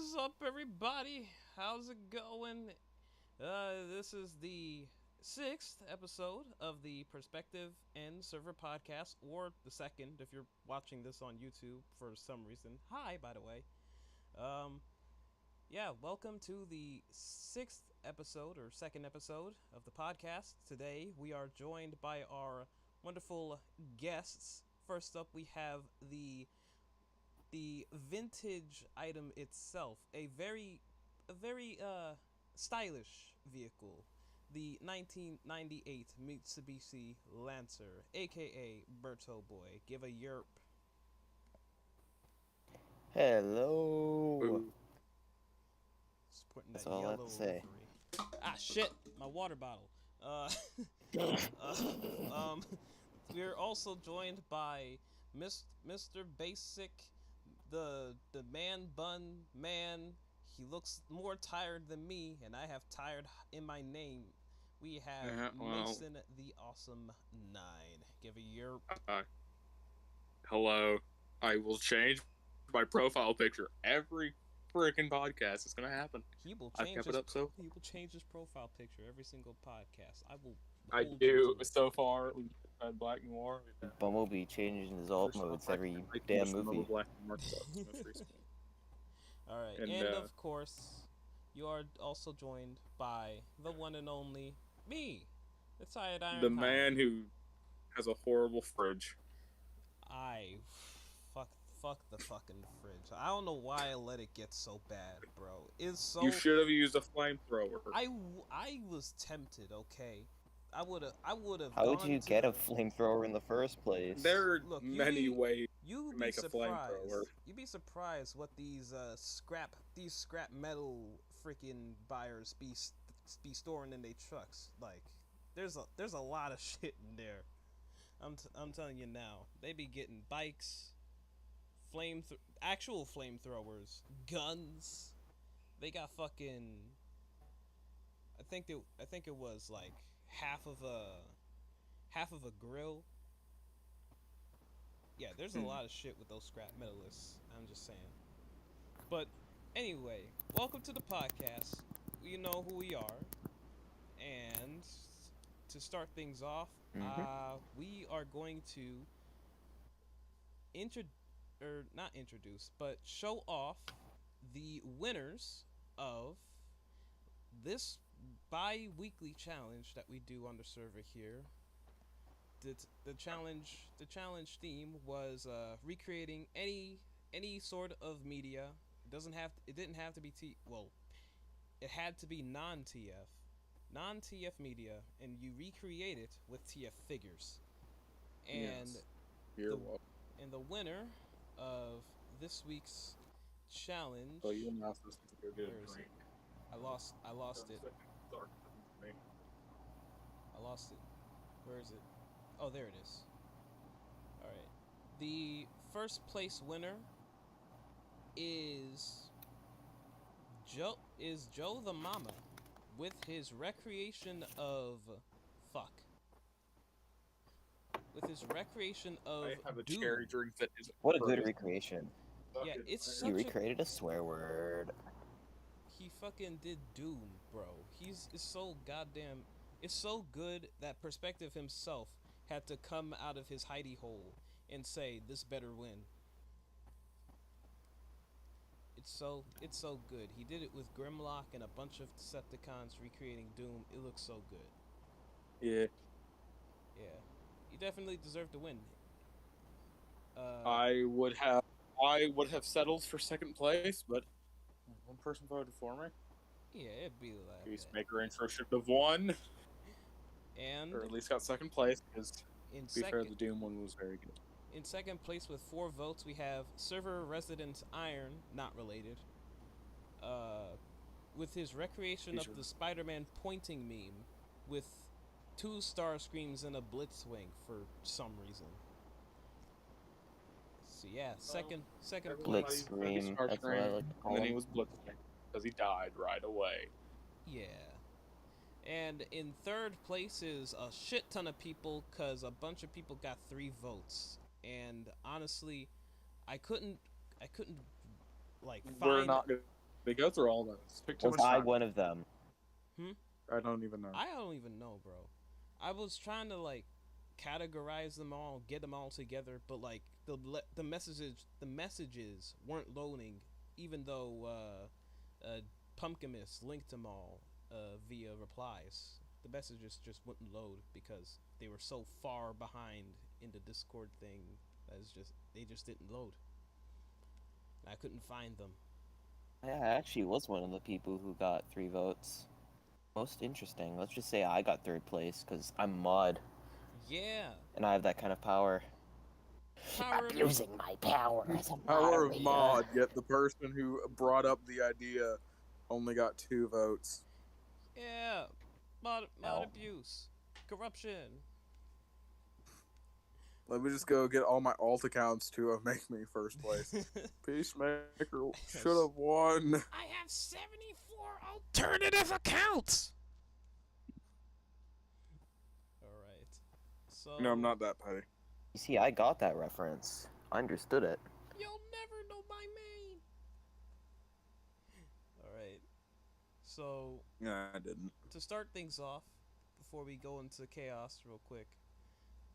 What's up, everybody? How's it going? This is the sixth episode of the Perspective and Server podcast, or the second if you're watching this on YouTube for some reason. Hi, by the way. Um, yeah, welcome to the sixth episode or second episode of the podcast. Today we are joined by our wonderful guests. First up, we have the vintage item itself, a very stylish vehicle, the 1998 Mitsubishi Lancer, aka Berto Boy. Give a yerp. Hello. Sporting That's that all I have yellow to say. livery. Ah, shit! My water bottle. Um, we're also joined by Mr. Basic, the man bun man. He looks more tired than me, and I have tired in my name. We have Well, Mason the Awesome Nine. Give a yerp. uh, hello. I will change my profile picture every freaking podcast. It's gonna happen. He will I've change kept it his up so he will change his profile picture every single podcast. I will I hold you do to it. so far. We've had Black Noir. We've had Bumblebee changing his alt first off, modes every I damn finished the Mobile movie. Black Noir stuff most recently, All right, and and of course, you are also joined by the one and only me, the Tired the Iron man Hound. who has a horrible fridge. Fuck the fucking fridge. I don't know why I let it get so bad, bro. It's You so should have used a flamethrower. I was tempted. Okay, I would have How would gone you to get a the flamethrower in the first place? There are look. many ways You to be make a flamethrower. surprised. You'd be surprised what these scrap metal freaking buyers be storing in their trucks. Like, there's a lot of shit in there. I'm telling you now. They be getting bikes, actual flamethrowers, guns. They got fucking. I think it was like half of a grill. Yeah, there's a lot of shit with those scrap metalists. I'm just saying. But anyway, welcome to the podcast. You know who we are, and to start things off, Mm-hmm. we are going to intro or not introduce, but show off the winners of this bi-weekly challenge that we do on the server here. The challenge theme was recreating any sort of media. It didn't have to be it had to be non-TF media, and you recreate it with TF figures. And Yes, you're the welcome. and the winner of this week's challenge, So you're not supposed to go get where a is it? drink. I lost it. I lost it. Where is it? Oh, there it is. All right. The first place winner is Joe the Mama with his recreation of fuck. With his recreation I of have a cherry Doom. drink that is What a good frozen. recreation. Yeah, it's You such a recreated a swear word. he fucking did Doom, bro. It's so goddamn. It's so good that Perspective himself had to come out of his hidey hole and say this better win. It's so good. He did it with Grimlock and a bunch of Decepticons recreating Doom. It looks so good. Yeah, Yeah, he definitely deserved to win. Uh, I would have. I would have settled for second place, but one person voted for me. yeah, it'd be like that. Peacemaker intro should have won, or And at least got second place. Because to in be fair, second, the Doom one was very good. in second place with 4 votes, we have Server Resident Iron, not related. Uh, with his recreation These of are the Spider-Man pointing meme, with 2 star screams and a Blitzwing for some reason. So yeah, second Everyone Blitz place. likes Heavy scream. That's what I Starscream, like to and call then he him. was blitzing because he died right away. Yeah. And in third place is a shit ton of people, cause a bunch of people got 3 votes. And honestly, I couldn't like We're find not going They go through all those. Took too Was much I time. one of them? I don't even know. I don't even know, bro. I was trying to like categorize them all, get them all together, but like the messages weren't loading, even though Pumpkinmus linked them all via replies. The messages just wouldn't load because they were so far behind in the Discord thing. They just didn't load. I couldn't find them. I actually was one of the people who got 3 votes. Most interesting. Let's just say I got 3rd place because I'm mod. Yeah. And I have that kind of power. Power Abusing my power as a Power of moderator. mod, yet the person who brought up the idea only got 2 votes. Yeah. Mod abuse. Corruption. Let me just go get all my alt accounts to make me first place. Peacemaker should have won. I have 74 alternative accounts. Alright. So No, I'm not that petty. You see, I got that reference. I understood it. You'll never know my main. Alright. So Yeah, I didn't. to start things off, before we go into chaos real quick,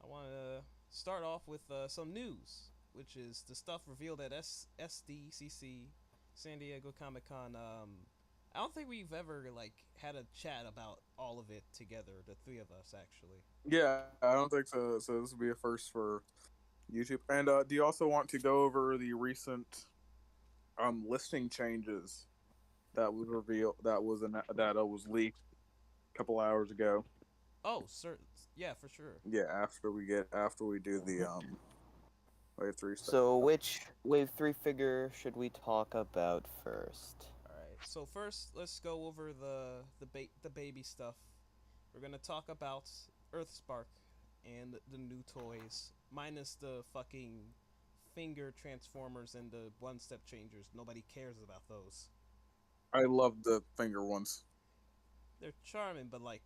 I want to start off with some news, which is the stuff revealed at SDCC, San Diego Comic-Con. I don't think we've ever like had a chat about all of it together, the 3 of us actually. Yeah, I don't think so. So this will be a first for YouTube. And do you also want to go over the recent listing changes that was revealed, that was leaked a couple hours ago? Oh, yeah, for sure. Yeah, after we do the Wave 3 stuff. So which Wave 3 figure should we talk about first? Alright, so first let's go over the baby stuff. We're gonna talk about Earthspark and the new toys, minus the fucking finger transformers and the one-step changers. Nobody cares about those. I love the finger ones. They're charming, but like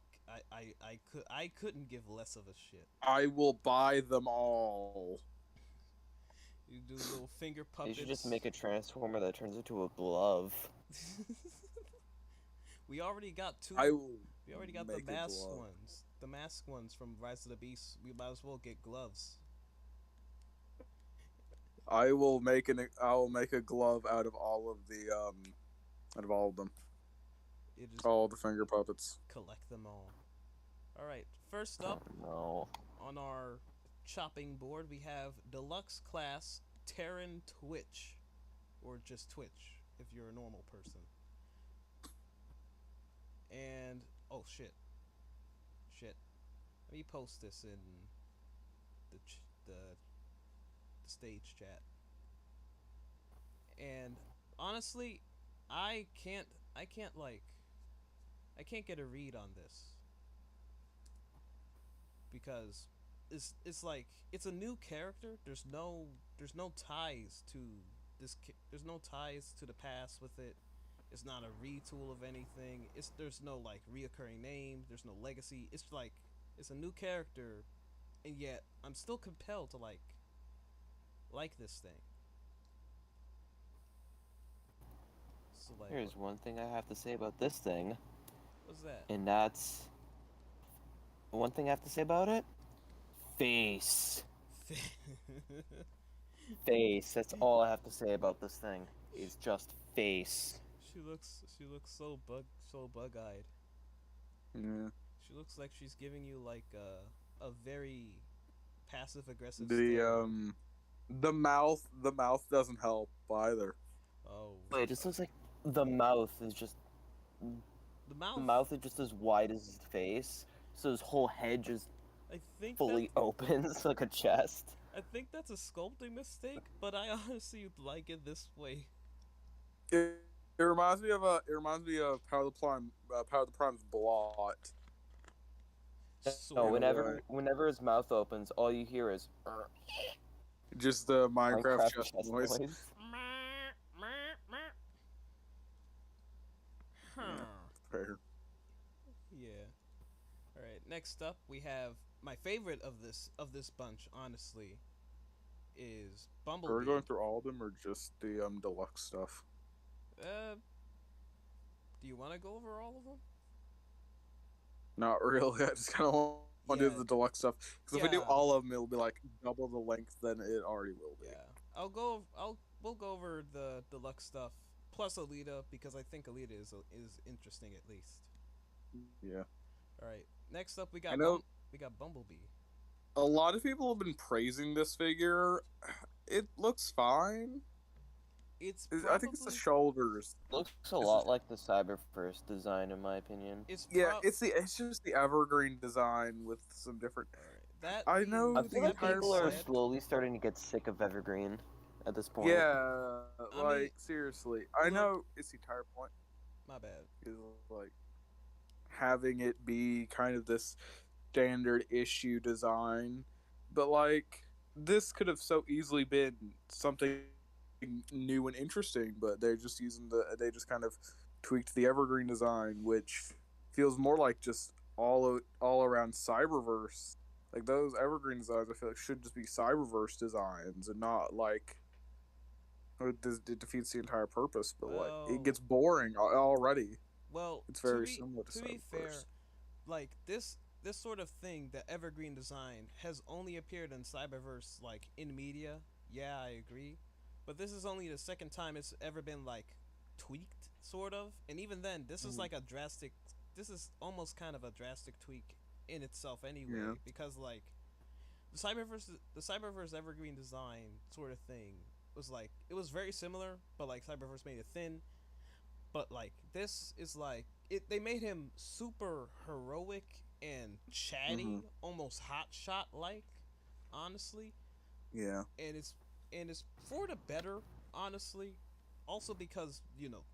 I couldn't give less of a shit. I will buy them all. You do little finger puppets. You should just make a transformer that turns into a glove. We already got 2. We already got the mask ones. The mask ones from Rise of the Beast. We might as well get gloves. I will make a glove out of all of them. All the finger puppets. Collect them all. Alright, first up on our chopping board, we have Deluxe Class Terran Twitch. Or just Twitch, if you're a normal person. And, oh shit. Let me post this in the stage chat. And, honestly, I can't get a read on this. Because it's like it's a new character. There's no ties to this. There's no ties to the past with it. It's not a retool of anything. There's no like reoccurring name. There's no legacy. It's like it's a new character, and yet I'm still compelled to like this thing. So like, here's one thing I have to say about this thing. What's that? And that's one thing I have to say about it. Face. Face. That's all I have to say about this thing. Is just face. She looks so bug-eyed. Yeah. She looks like she's giving you like a very passive aggressive the mouth doesn't help either. Oh. Wait, it just looks like the mouth is just The mouth is just as wide as his face, so his whole head just fully opens like a chest. I think that's a sculpting mistake, but I honestly like it this way. It reminds me of Power of the Prime's blot. So whenever his mouth opens, all you hear is just the Minecraft chest noise. Fair. Yeah. All right. Next up, we have my favorite of this bunch. Honestly, is Bumblebee. Are we going through all of them or just the deluxe stuff? Do you want to go over all of them? Not really. I just kind of want to do the Yeah, deluxe stuff. Because if we do yeah, all of them, it'll be like double the length than it already will be. yeah. We'll go over the deluxe stuff plus Alita because I think Alita is interesting at least. Yeah. All right. Next up, I know we got Bumblebee. a lot of people have been praising this figure. It looks fine. It's I think it's the probably shoulders. Looks a It's the, lot like the Cyber First design, in my opinion. it's yeah, prob. it's just the evergreen design with some different. All right. That I being I know feel the like that being entire people are said, slowly starting to get sick of Evergreen at this point. Yeah, I mean, like seriously, I look, know it's the entire point my bad. is like having it be kind of this standard issue design, but like this could have so easily been something new and interesting, but they're just using they just kind of tweaked the evergreen design, which feels more like just all around cyberverse. Like those evergreen designs, I feel like should just be cyberverse designs and not like it defeats the entire purpose. But like it Well, gets boring already. well, It's to very be similar to to be fair, cyberverse. like this sort of thing, the evergreen design has only appeared in Cyberverse like in media. Yeah, I agree. But this is only the second time it's ever been like tweaked sort of. And even then, this is Mhm. like a drastic this is almost kind of a drastic tweak in itself Yeah. anyway because like the Cyberverse evergreen design sort of thing was like it was very similar, but like Cyberverse made it thin. But like this is like it they made him super heroic and Mhm. chatty, almost hot shot like, honestly. Yeah. And it's for the better, honestly. Also because,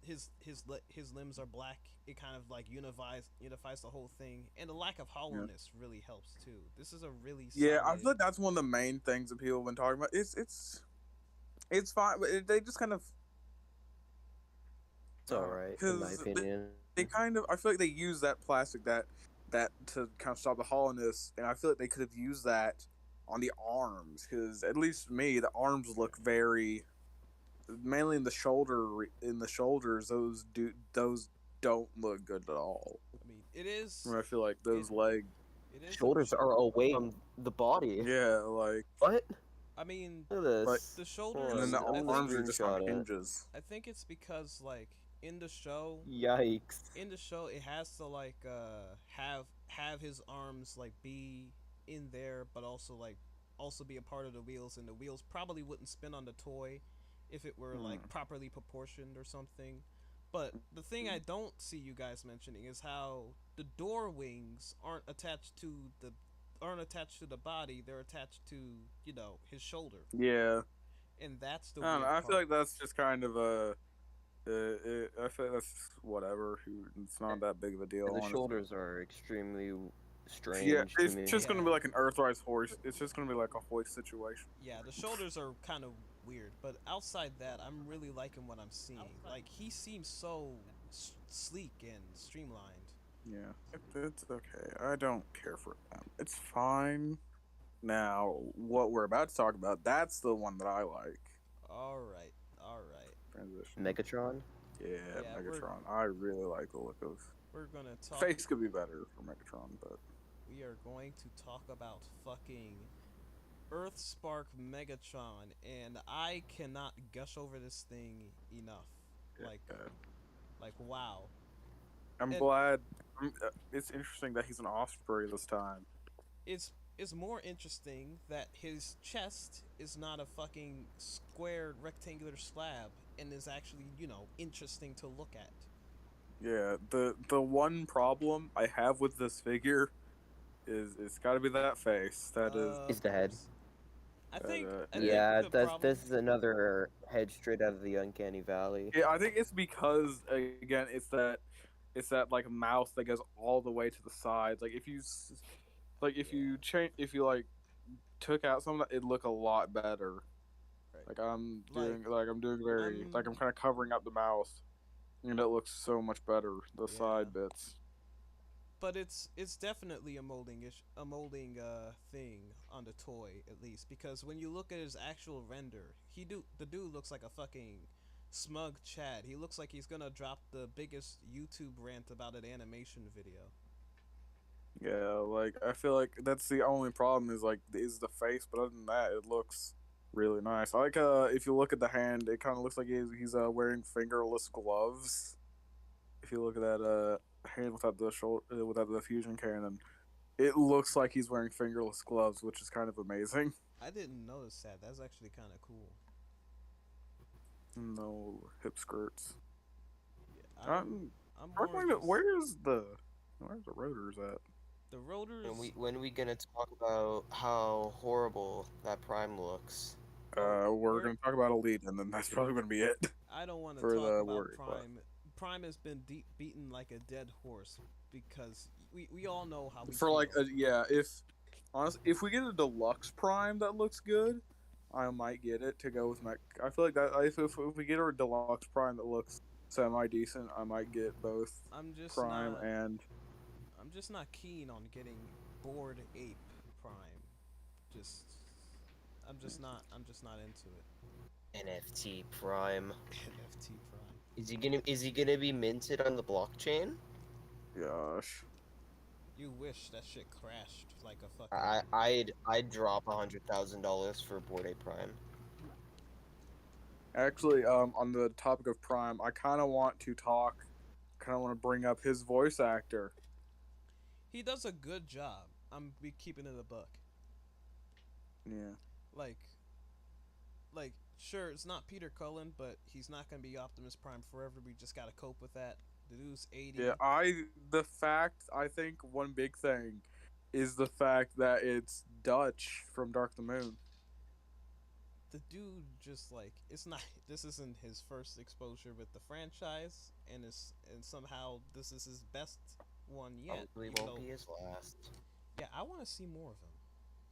his limbs are black, it kind of like unifies the whole thing. And the lack of Yeah. hollowness really helps too. This is a really Yeah. I solid. feel like that's one of the main things that people have been talking about. It's fine, but they just kind of It's alright, in my because opinion. they kind of I feel like they use that plastic that to kind of stop the hollowness, and I feel like they could have used that on the arms because at least for me the arms look very mainly in the shoulders those don't look good at all. I mean, it is I feel like it those legs, it is a Shoulders are away from the body. yeah, like What? I mean, Look at like, this. the and then shoulders, the I'm gonna arms are just on screenshot it. hinges. I think it's because like in the show Yikes. it has to like have his arms like be in there but also be a part of the wheels, and the wheels probably wouldn't spin on the toy if it were Hmm. like properly proportioned or something. But the thing I don't see you guys mentioning is how the door wings aren't attached to the body, they're attached to, his shoulder. Yeah, And that's the I don't know. weird I feel part. like that's just kind of a. I feel like that's whatever. It's not that big of a deal, And the honestly. shoulders are extremely Yeah, strange to it's me. just gonna be Yeah. like an Earthrise hoist. It's just gonna be like a hoist situation. Yeah, the shoulders are kind of weird, but outside that, I'm really liking what I'm seeing. Like he seems so sleek and streamlined. Yeah, it's okay. I don't care for them. It's fine. Now, what we're about to talk about, that's the one that I like. All right, all right. Transition. Megatron? Yeah, Yeah, Megatron. I really like the look of. we're gonna talk. Face could be better for Megatron, but We are going to talk about fucking Earthspark Megatron, and I cannot gush over this thing enough. Like, uh, wow. I'm And glad. It's interesting that he's an Osprey this time. it's more interesting that his chest is not a fucking square rectangular slab and is actually, interesting to look at. Yeah, the one problem I have with this figure is it's got to be that face. That is Is Of the head. course. I yeah. think Yeah, the problem. this is another head straight out of the Uncanny Valley. Yeah, I think it's because again, it's that like mouth that goes all the way to the sides. Like if Yeah, you change if you like took out some of that, it'd look a lot better. right. Like I'm doing very like I'm I'm kind of covering up the mouth, and it looks so much better. The yeah, side bits. but it's definitely a molding thing on the toy, at least, because when you look at his actual render, the dude looks like a fucking Smug Chad. He looks like he's gonna drop the biggest YouTube rant about an animation video. Yeah, like I feel like that's the only problem is the face, but other than that, it looks really nice. I like if you look at the hand, it kind of looks like he's wearing fingerless gloves. If you look at that hand without the shoulder without the fusion cannon, it looks like he's wearing fingerless gloves, which is kind of amazing. I didn't notice that. That's actually kind of cool. No hip skirts. Yeah, I'm more just, where's the rotors at? the rotors. When we gonna talk about how horrible that Prime looks? We're gonna talk about Elite, and then that's probably gonna be it I don't want to for talk the about Warrior Prime. class. Prime has been beaten like a dead horse because we all know how we For feel. like if we get a deluxe Prime that looks good, I might get it to go with my. I feel like that if we get a deluxe Prime that looks semi decent, I might get both I'm just Prime not. and. I'm just not keen on getting Bored Ape Prime. Just I'm just not into it. NFT Prime. NFT Prime. Is he gonna be minted on the blockchain? Gosh. You wish that shit crashed like a fucking. I'd drop $100,000 for Bored Ape Prime. Actually, on the topic of Prime, I kind of want to bring up his voice actor. He does a good job. I'm be keeping it a buck. Yeah. Like, sure, it's not Peter Cullen, but he's not gonna be Optimus Prime forever. We just gotta cope with that. The dude's 80. Yeah, I think one big thing is the fact that it's Dutch from Dark the Moon. The dude just like it's not. This isn't his first exposure with the franchise, and somehow this is his best one yet. Probably even won't though- be his last. Yeah, I want to see more of him.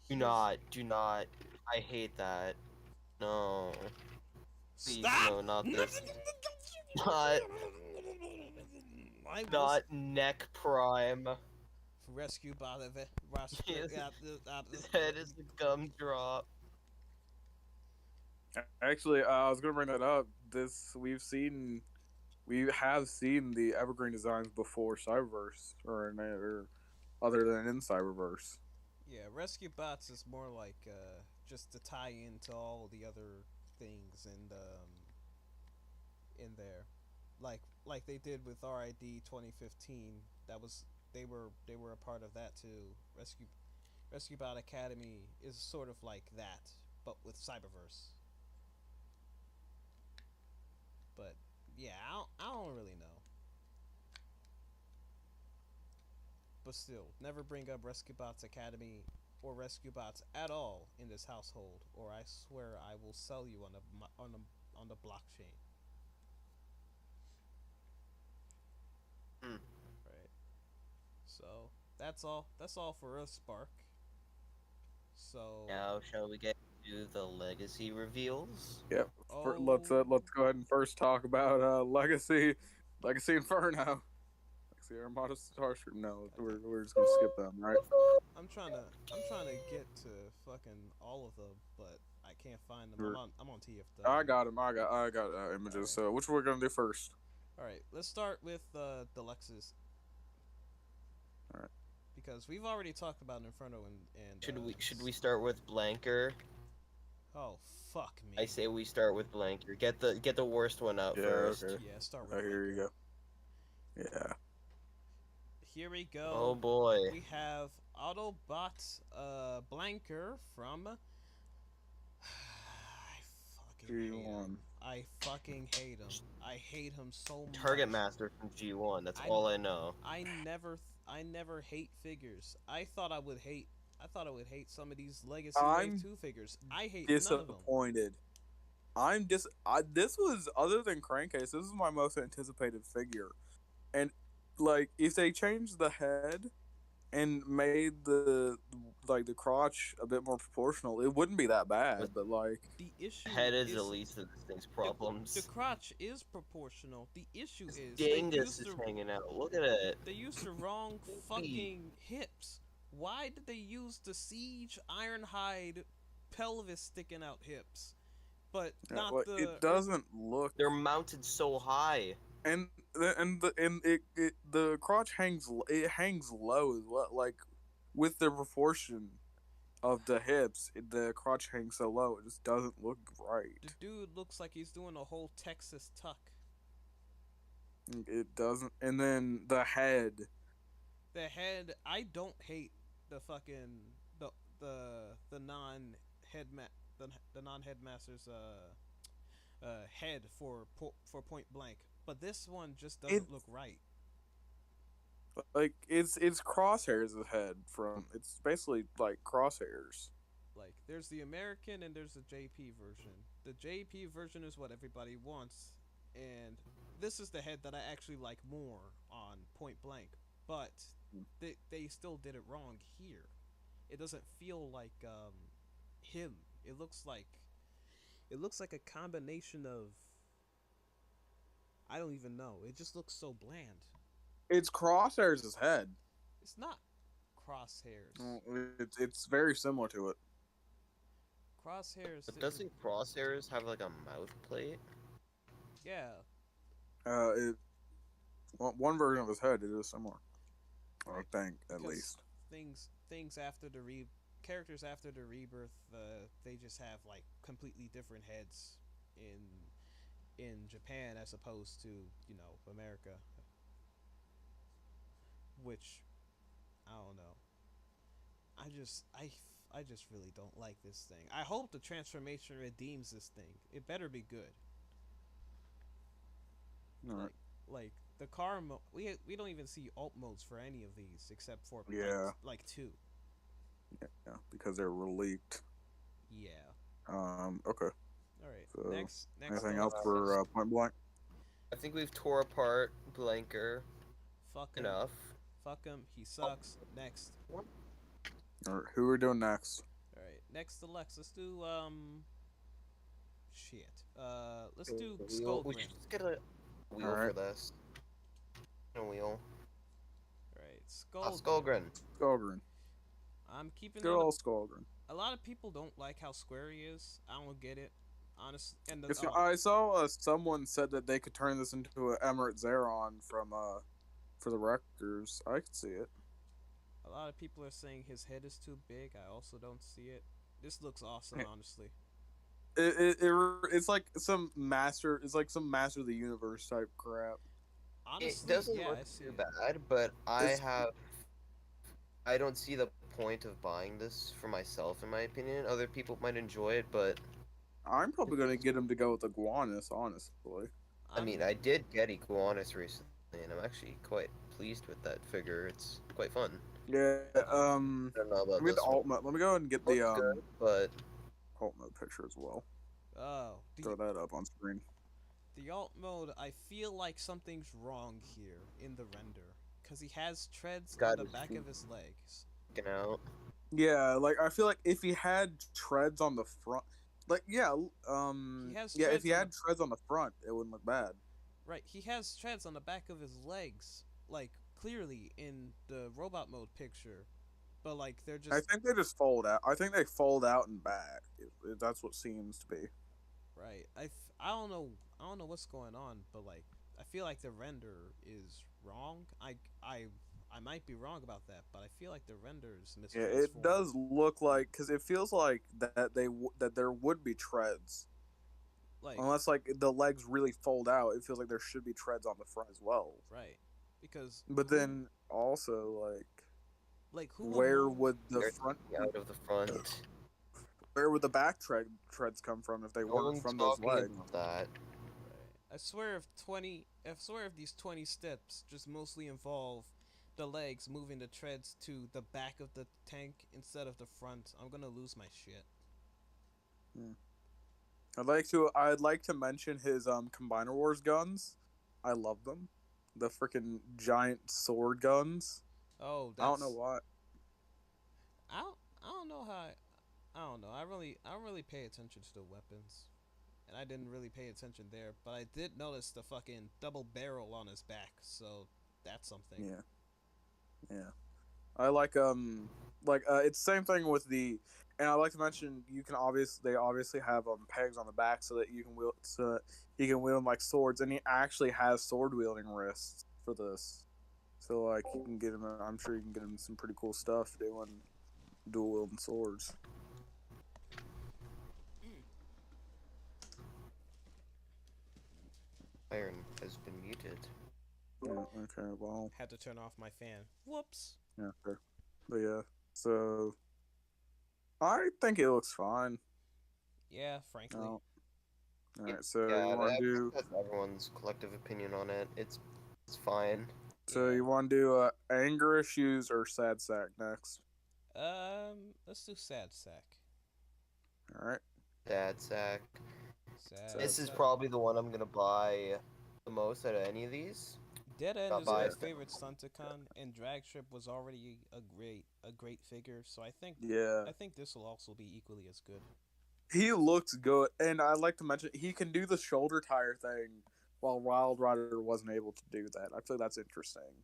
Do not. I hate that. No. Please, Stop! no, not this. Not, I was not Neck Prime. rescued by the His head is a gumdrop. Actually, I was gonna bring that up. We have seen the Evergreen designs before Cyberverse, or other than in Cyberverse. Yeah, Rescue Bots is more like just to tie into all the other things in there, like they did with RID 2015. They were a part of that too. Rescue Bot Academy is sort of like that, but with Cyberverse. But yeah, I don't really know. But still, never bring up Rescue Bots Academy or Rescue Bots at all in this household, or I swear I will sell you on the blockchain. Hmm. Right. So that's all. That's all for us, Spark. So Now, shall we get to the legacy reveals? Yep. Oh. Let's go ahead and first talk about Legacy Inferno. Legacy Armada Starscream. No, we're just gonna skip them, right? I'm trying to get to fucking all of them, but I can't find them. Sure. I'm on TFW. I got him. I got images. So which we're gonna do first? All right, let's start with Deluxes. All right. Because we've already talked about Inferno and Should we start with Blanker? Oh fuck me. I say we start with Blanker. Get the worst one out Yeah, first. okay. Yeah, start with. Oh, here you Blanker. go. Yeah. Here we go. Oh boy. We have Autobot Blanker from G1. I fucking hate him. I hate him so much. Target Master from G1. That's all I know. I never hate figures. I thought I would hate some of these Legacy Wave 2 figures. I hate none of them. Disappointed. This was, other than Crankcase, this is my most anticipated figure. And like, if they changed the head and made the crotch a bit more proportional, it wouldn't be that bad. But like, The issue Head is the least of this thing's problems. The crotch is proportional. The issue is Dingus is hanging out. Look at it. they used the wrong fucking hips. Why did they use the Siege Ironhide pelvis sticking out hips? but Yeah, not like, the it doesn't look, They're mounted so high. the crotch hangs low as well. Like with the proportion of the hips, the crotch hangs so low. It just doesn't look The right. dude looks like he's doing a whole Texas tuck. It doesn't. And then the head. The head, I don't hate the fucking the the non the non headmaster's head for Point Blank, but this one just It doesn't look right. like it's crosshairs head from. It's basically like crosshairs. Like there's the American and there's the JP version. The JP version is what everybody wants, and this is the head that I actually like more on Point Blank. But they still did it wrong here. It doesn't feel like him. It looks like a combination of, I don't even know. It just looks so bland. It's crosshairs head. It's not crosshairs. Well, it's very similar to it. Crosshairs. But doesn't Crosshairs have like a mouth plate? Yeah. It one version of his head it is similar. I think at Because least. things after the characters after the rebirth, they just have like completely different heads in Japan as opposed to America, which I don't know. I just really don't like this thing. I hope the transformation redeems this thing. It better be good. All right. Like the car we don't even see alt modes for any of these except for Yeah. like two. Yeah, because they were leaked. Yeah. Okay. All right. So, Next. anything up, else for Point Blank? I think we've tore apart Blanker Fuck him. enough. Fuck him. He sucks. Next. All right, who are we doing next? All right. Next to Lex. Let's do shit. Let's do We Skullgrin. should just get a wheel Alright. for this. A wheel. All right. Skullgrin. Skullgrin. I'm keeping Good that. old Skullgrin. A lot of people don't like how square he is. I don't get it. Honest. And I saw someone said that they could turn this into an Emirate Zeron from for the Wreckers. I could see it. a lot of people are saying his head is too big. I also don't see it. This looks awesome, honestly. It's like some master. It's like some Master of the Universe type crap. Honestly, It doesn't yeah, look I see too it. bad, but I don't see the point of buying this for myself, in my opinion. Other people might enjoy it, but I'm probably gonna get him to go with Iguanus, honestly. I mean, I did get Iguanus recently, and I'm actually quite pleased with that figure. It's quite fun. Yeah. I don't know about Let me get this the one. alt mode. Let me go ahead and get the Looks good, but alt mode picture as well. Oh, Throw that up on screen. the alt mode. I feel like something's wrong here in the render because he has treads Got on the his back feet. of his legs. you know, Yeah, like I feel like if he had treads on the front, like He has yeah, if treads he on had treads on the front, it wouldn't look bad. Right, he has treads on the back of his legs, like clearly in the robot mode picture, but like they're I just think they just fold out. I think they fold out and back. That's what seems to be. right. I don't know what's going on, but like I feel like the render is wrong. I might be wrong about that, but I feel like the render is Yeah, mistransformed. it does look like because it feels like that there would be treads, Like unless like the legs really fold out. It feels like there should be treads on the front as well. right, because But then also who would where move- would the They're front out of the front. where would the back treads come from if they No weren't one's from those talking legs? about that. I swear if these 20 steps just mostly involve the legs moving the treads to the back of the tank instead of the front, I'm gonna lose my shit. I'd like to mention his Combiner Wars guns. I love them. The freaking giant sword guns. Oh, I don't know why. I don't know how. I don't know. I don't really pay attention to the weapons, and I didn't really pay attention there. But I did notice the fucking double barrel on his back, so that's something. Yeah. I like it's the same thing with the. And I like to mention they obviously have pegs on the back so that you can wield so that he can wield them like swords, and he actually has sword wielding wrists for this. So like you can get him. I'm sure you can get him some pretty cool stuff doing dual wielding swords. Iron has been muted. Yeah, okay, well, Had to turn off my fan. Whoops. yeah, okay. But yeah, so I think it looks fine. Yeah, frankly. Oh, all right, so you Yeah, want to do that's everyone's collective opinion on it. It's fine. so Yeah. you want to do anger issues or sad sack next? Let's do sad sack. All right, Dad sack. Sad Sad This is sack. probably the one I'm gonna buy the most out of any of these. Dead End Not is my biased. favorite Stunticon, and Drag Strip was already a great figure. So yeah. I think this will also be equally as good. He looks good, and I'd like to mention he can do the shoulder tire thing, while Wild Rider wasn't able to do that. I feel that's interesting.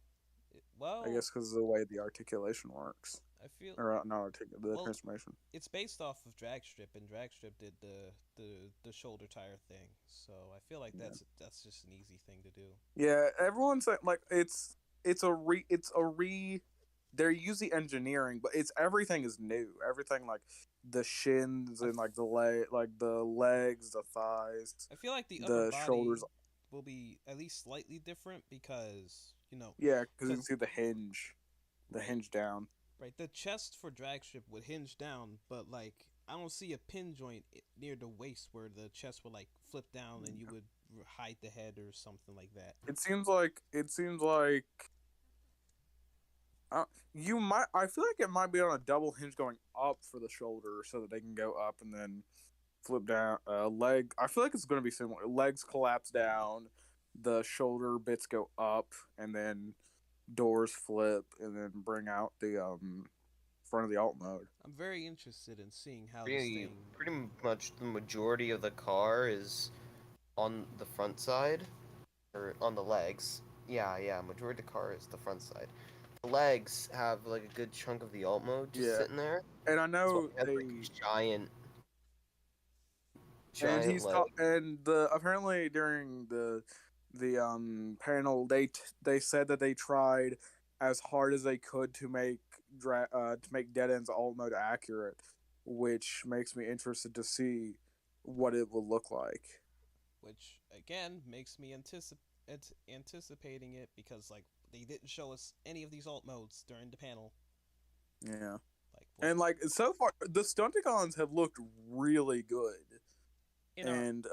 Well, I guess because of the way the articulation works, I feel or not the well, transformation. it's based off of Drag Strip, and Drag Strip did the shoulder tire thing. So I feel like Yeah. that's just an easy thing to do. Yeah, everyone's saying like it's a re. They're using engineering, but it's everything is new. Everything like the shins and like the legs, the thighs, I feel like the upper the body shoulders. will be at least slightly different because Yeah, because you can because see the right, hinge down. right, the chest for drag strip would hinge down, but like I don't see a pin joint near the waist where the chest would like flip down and you would hide the head or something like that. It seems like you might. I feel like it might be on a double hinge going up for the shoulder, so that they can go up and then flip down. Leg. I feel like it's going to be similar. Legs collapse down, the shoulder bits go up, and then doors flip, and then bring out the front of the alt mode. I'm very interested in seeing how this Really, thing. pretty much the majority of the car is on the front side or on the legs. Yeah, majority of the car is the front side. The legs have like a good chunk of the alt mode just Yeah, sitting there. and I That's why know it has like they. these giant, And giant legs. and the apparently during the panel they said that they tried as hard as they could to make Dead End's alt mode accurate, which makes me interested to see what it will look like. Which again makes me anticipating it because like they didn't show us any of these alt modes during the panel. Yeah, Like what? and like so far the Stunticons have looked really good, In our and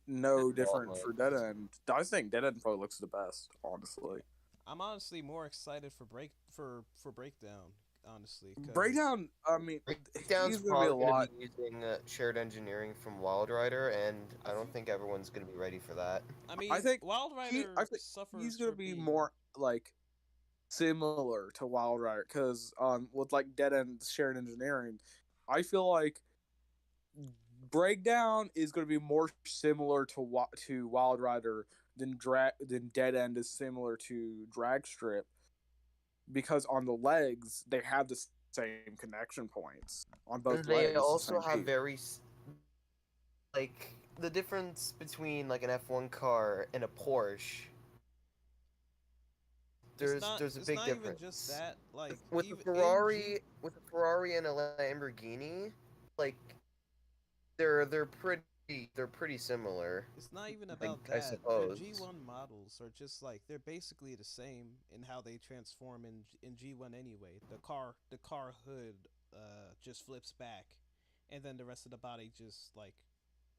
no Alt different for modes. Dead End. I think Dead End probably looks the best, honestly. I'm honestly more excited for breakdown. Honestly, cause Breakdown. I mean, Breakdown's he's gonna be a probably going lot. to be using shared engineering from Wild Rider, and I I don't feel, think everyone's going to be ready for that. I mean I think Wild Rider I think he's suffers gonna for be being more like similar to Wild Rider because with like Dead End shared engineering, I feel like Breakdown is gonna be more similar to Wild Rider than Dead End is similar to Drag Strip, because on the legs they have the same connection points on And both they legs. It's the also same have piece. like, the difference between, like, an F1 car and a Porsche, there's a it's big not even just difference. that. Like With a even in G, Ferrari and a Lamborghini, like, they're pretty similar, it's not even I, about I that. Their suppose. G1 models are just like they're basically the same in how they transform in G1 anyway. The car hood just flips back, and then the rest of the body just like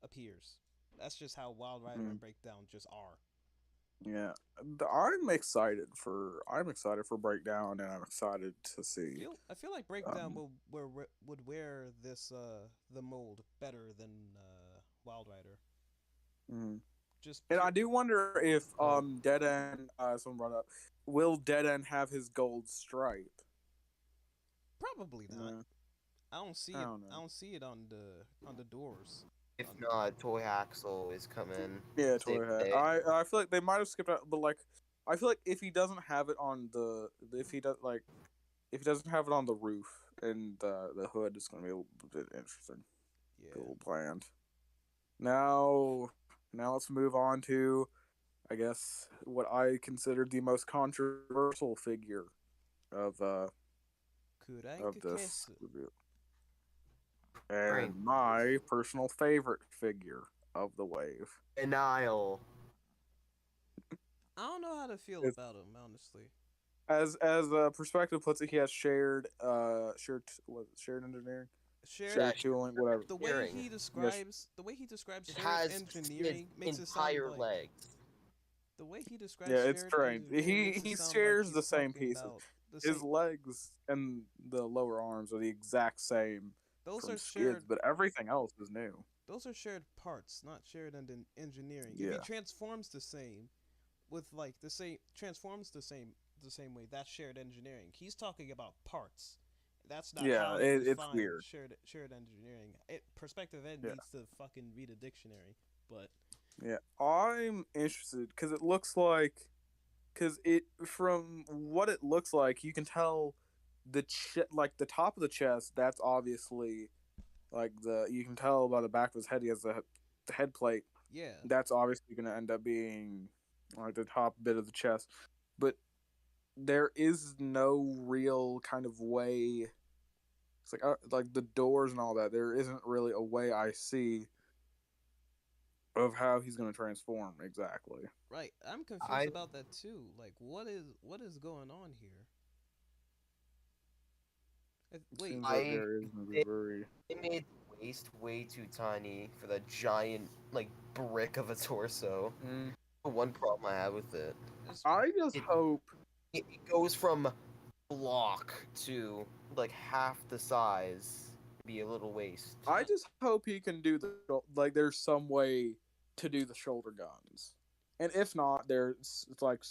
appears. That's just how Wild Rider Mm. and Breakdown just are. Yeah, I'm excited for Breakdown, and I'm excited to see. I feel like Breakdown Um, would wear this the mold better than Wild Rider. mhm. Just And pure, I do wonder if Dead End someone brought up, will Dead End have his gold stripe? probably not. Uh, I don't see I it. don't I know. don't see it on the doors. If On, not, Toy Axle is coming Yeah, to save Toy the Hat. day. I feel like they might have skipped out, but like I feel like if he doesn't have it on the if he does like if he doesn't have it on the roof and the hood, it's going to be a little bit interesting. A Yeah. little bland. Now let's move on to, I guess, what I consider the most controversial figure of Crank this case. review, Frank. and my personal favorite figure of the wave. Denial. I don't know how to feel It's, about him, honestly. as perspective puts it, he has shared engineering, Shared Yeah, shared tooling, whatever. the way hearing. he Yes, describes It shared has his engineering makes it sound entire like legs. the way he describes yeah, it's shared strange. engineering makes it He sound like shares he's the same talking pieces. about the His same. legs and the lower arms are the exact same Those from are skids, shared. but everything else is new. Those are shared parts, not shared engineering. If he Yeah, transforms the same with like the same transforms the same way, that's shared engineering. He's talking about parts. That's not yeah, how you it's define weird. shared engineering. Perspective Ed Yeah, needs to fucking read a dictionary. But yeah. I'm interested because it looks like, because it from what it looks like, you can tell like the top of the chest. That's obviously like the you can tell by the back of his head. He has the head plate. yeah, That's obviously going to end up being like the top bit of the chest, but there is no real kind of way. It's like the doors and all that. There isn't really a way I see of how he's going to transform exactly. right. I'm confused I about that too. Like, what is going on here? It Wait, seems like I there is going to be they, a very they made the waist way too tiny for the giant like brick of a torso. Mm. One problem I have with it. it's I just It hope. it goes from block to like half the size, be a little waist. I just hope he can do like. There's some way to do the shoulder guns, and if not, there's it's like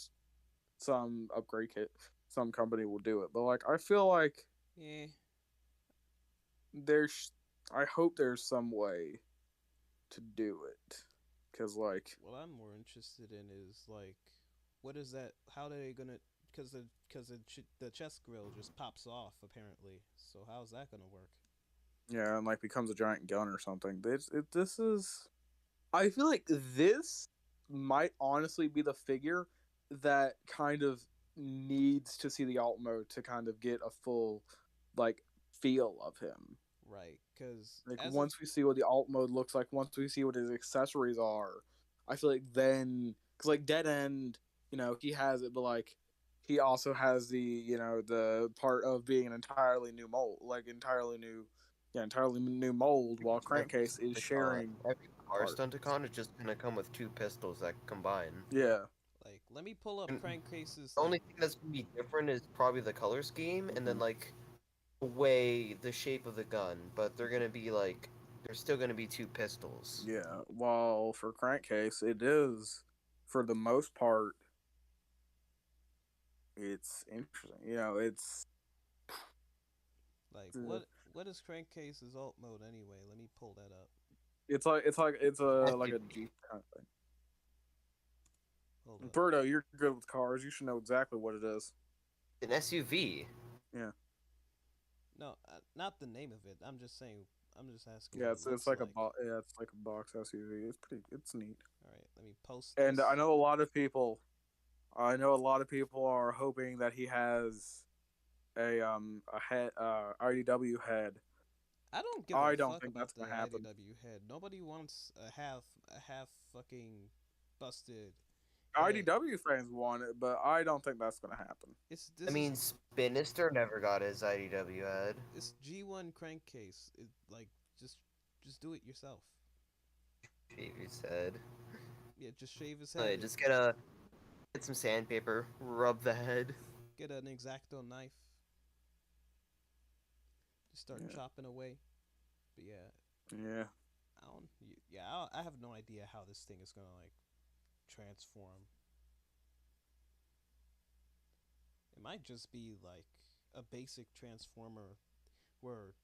some upgrade kit. Some company will do it, but like I feel like yeah. there's. I hope there's some way to do it, because like What I'm more interested in is like, what is that? How are they gonna? The chest grill just pops off apparently. So how's that gonna work? yeah, and like becomes a giant gun or something. This is. I feel like this might honestly be the figure that kind of needs to see the alt mode to kind of get a full like feel of him. Right, because Like as of once we see what the alt mode looks like, once we see what his accessories are, I feel like then because like Dead End, he has it, but like he also has the part of being an entirely new mold, like entirely new mold, while Every Crankcase is sharing every car parts. Stunticon is just gonna come with two pistols that combine. Yeah. like, let me pull up And Crankcase's the like. only thing that's gonna be different is probably the color scheme and Mm-hmm. then like the way, the shape of the gun. But they're gonna be like, there's still gonna be two pistols. Yeah. While for Crankcase, it is for the most part, it's interesting. Like Uh, what is Crankcase's alt mode anyway? Let me pull that up. it's a like a SUV. Jeep kind of thing. Hold up. Birdo, you're good with cars. You should know exactly what it is. An SUV. Yeah. No, not the name of it. I'm just saying. I'm just asking Yeah, what it it's looks like like. it's like a box SUV. It's neat. All right, let me post And this. I know a lot of people are hoping that he has a head IDW head. I don't give a I don't fuck think about that's the gonna happen. IDW head. Nobody wants a half fucking busted head. IDW fans want it, but I don't think that's gonna happen. It's I this is mean, Spinister never got his IDW head. it's G1 crankcase. It like just just do it yourself. Shave his head. Yeah, just shave his head. Just get some sandpaper, rub the head. Get an exacto knife. Just start Yeah. chopping away. But yeah, Yeah. I don't. Yeah, I have no idea how this thing is gonna like transform. It might just be like a basic transformer where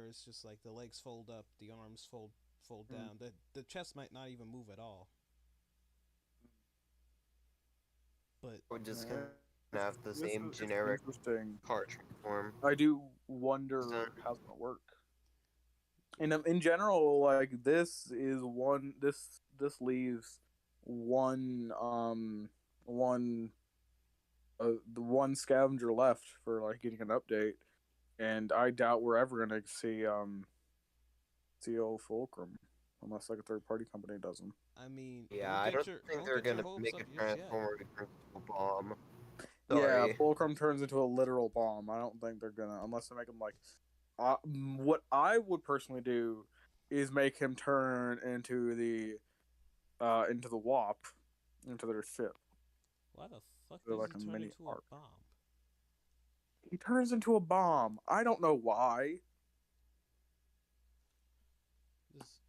it's just like the legs fold up, the arms fold Mm. down. The chest might not even move at all. But Or just Yeah. and have the This same is it's generic interesting. car transform. I do wonder Design. how it's gonna work. And in general, like this is one this leaves one one the one scavenger left for like getting an update, and I doubt we're ever gonna see old Fulcrum unless like a third party company does them. I mean, Yeah, I don't think don't they're get your gonna hopes make up a just yet. transformer to turn into a bomb. Yeah, Sorry. Fulcrum turns into a literal bomb. I don't think they're gonna unless they make him like. What I would personally do is make him turn into the WAP, into their ship. Why the fuck They're does like he a turn mini into a arc. bomb? He turns into a bomb. I don't know why. Just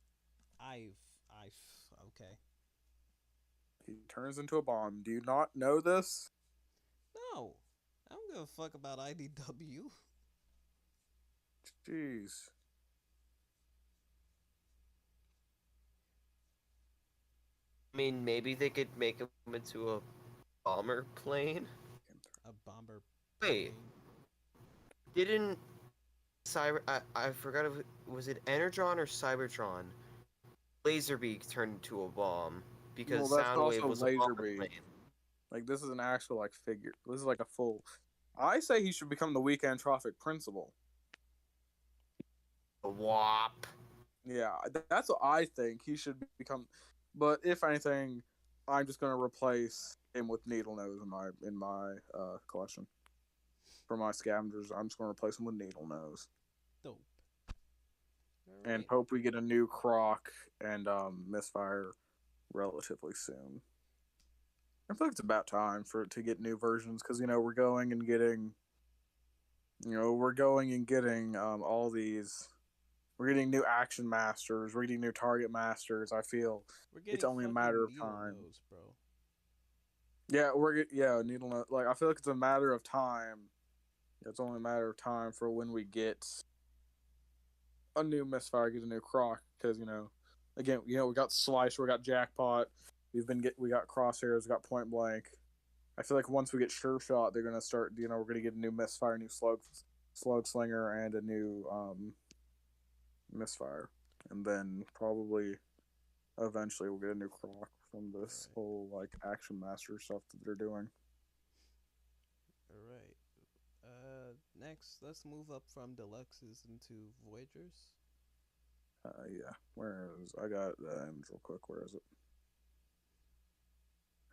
okay. He turns into a bomb. Do you not know this? No, I don't give a fuck about IDW. Jeez. I mean, maybe they could make him into a bomber plane. A bomber Wait, plane. didn't I forgot if was it Energon or Cybertron? Laserbeak turned into a bomb because Well, that's Soundwave also was a bomber Laserbeak. plane. Like this is an actual like figure. This is like a full. I say he should become the weekend traffic principal. A WAP. Yeah, that's what I think he should become. But if anything, I'm just gonna replace him with Needle Nose in my collection for my scavengers. I'm just gonna replace him with Needle Nose Dope. All and right. hope we get a new Croc and Misfire relatively soon. I feel like it's about time for it to get new versions because we're going and getting, all these. We're getting new action masters. We're getting new target masters. I feel We're it's getting only a matter fucking of needle time. nose, bro. Yeah, needle nose. Like I feel like it's a matter of time. It's only a matter of time for when we get a new Misfire, get a new Croc, because again, we got Slice, we got Jackpot, we got Crosshairs, we got Point Blank. I feel like once we get Sure Shot, they're gonna start. We're gonna get a new Misfire, new Slug Slinger, and a new Misfire, and then probably eventually we'll get a new Croc from this whole like action master stuff that they're doing. All right. Next, let's move up from deluxes into Voyagers. Yeah. Where is I got the image real quick? Where is it?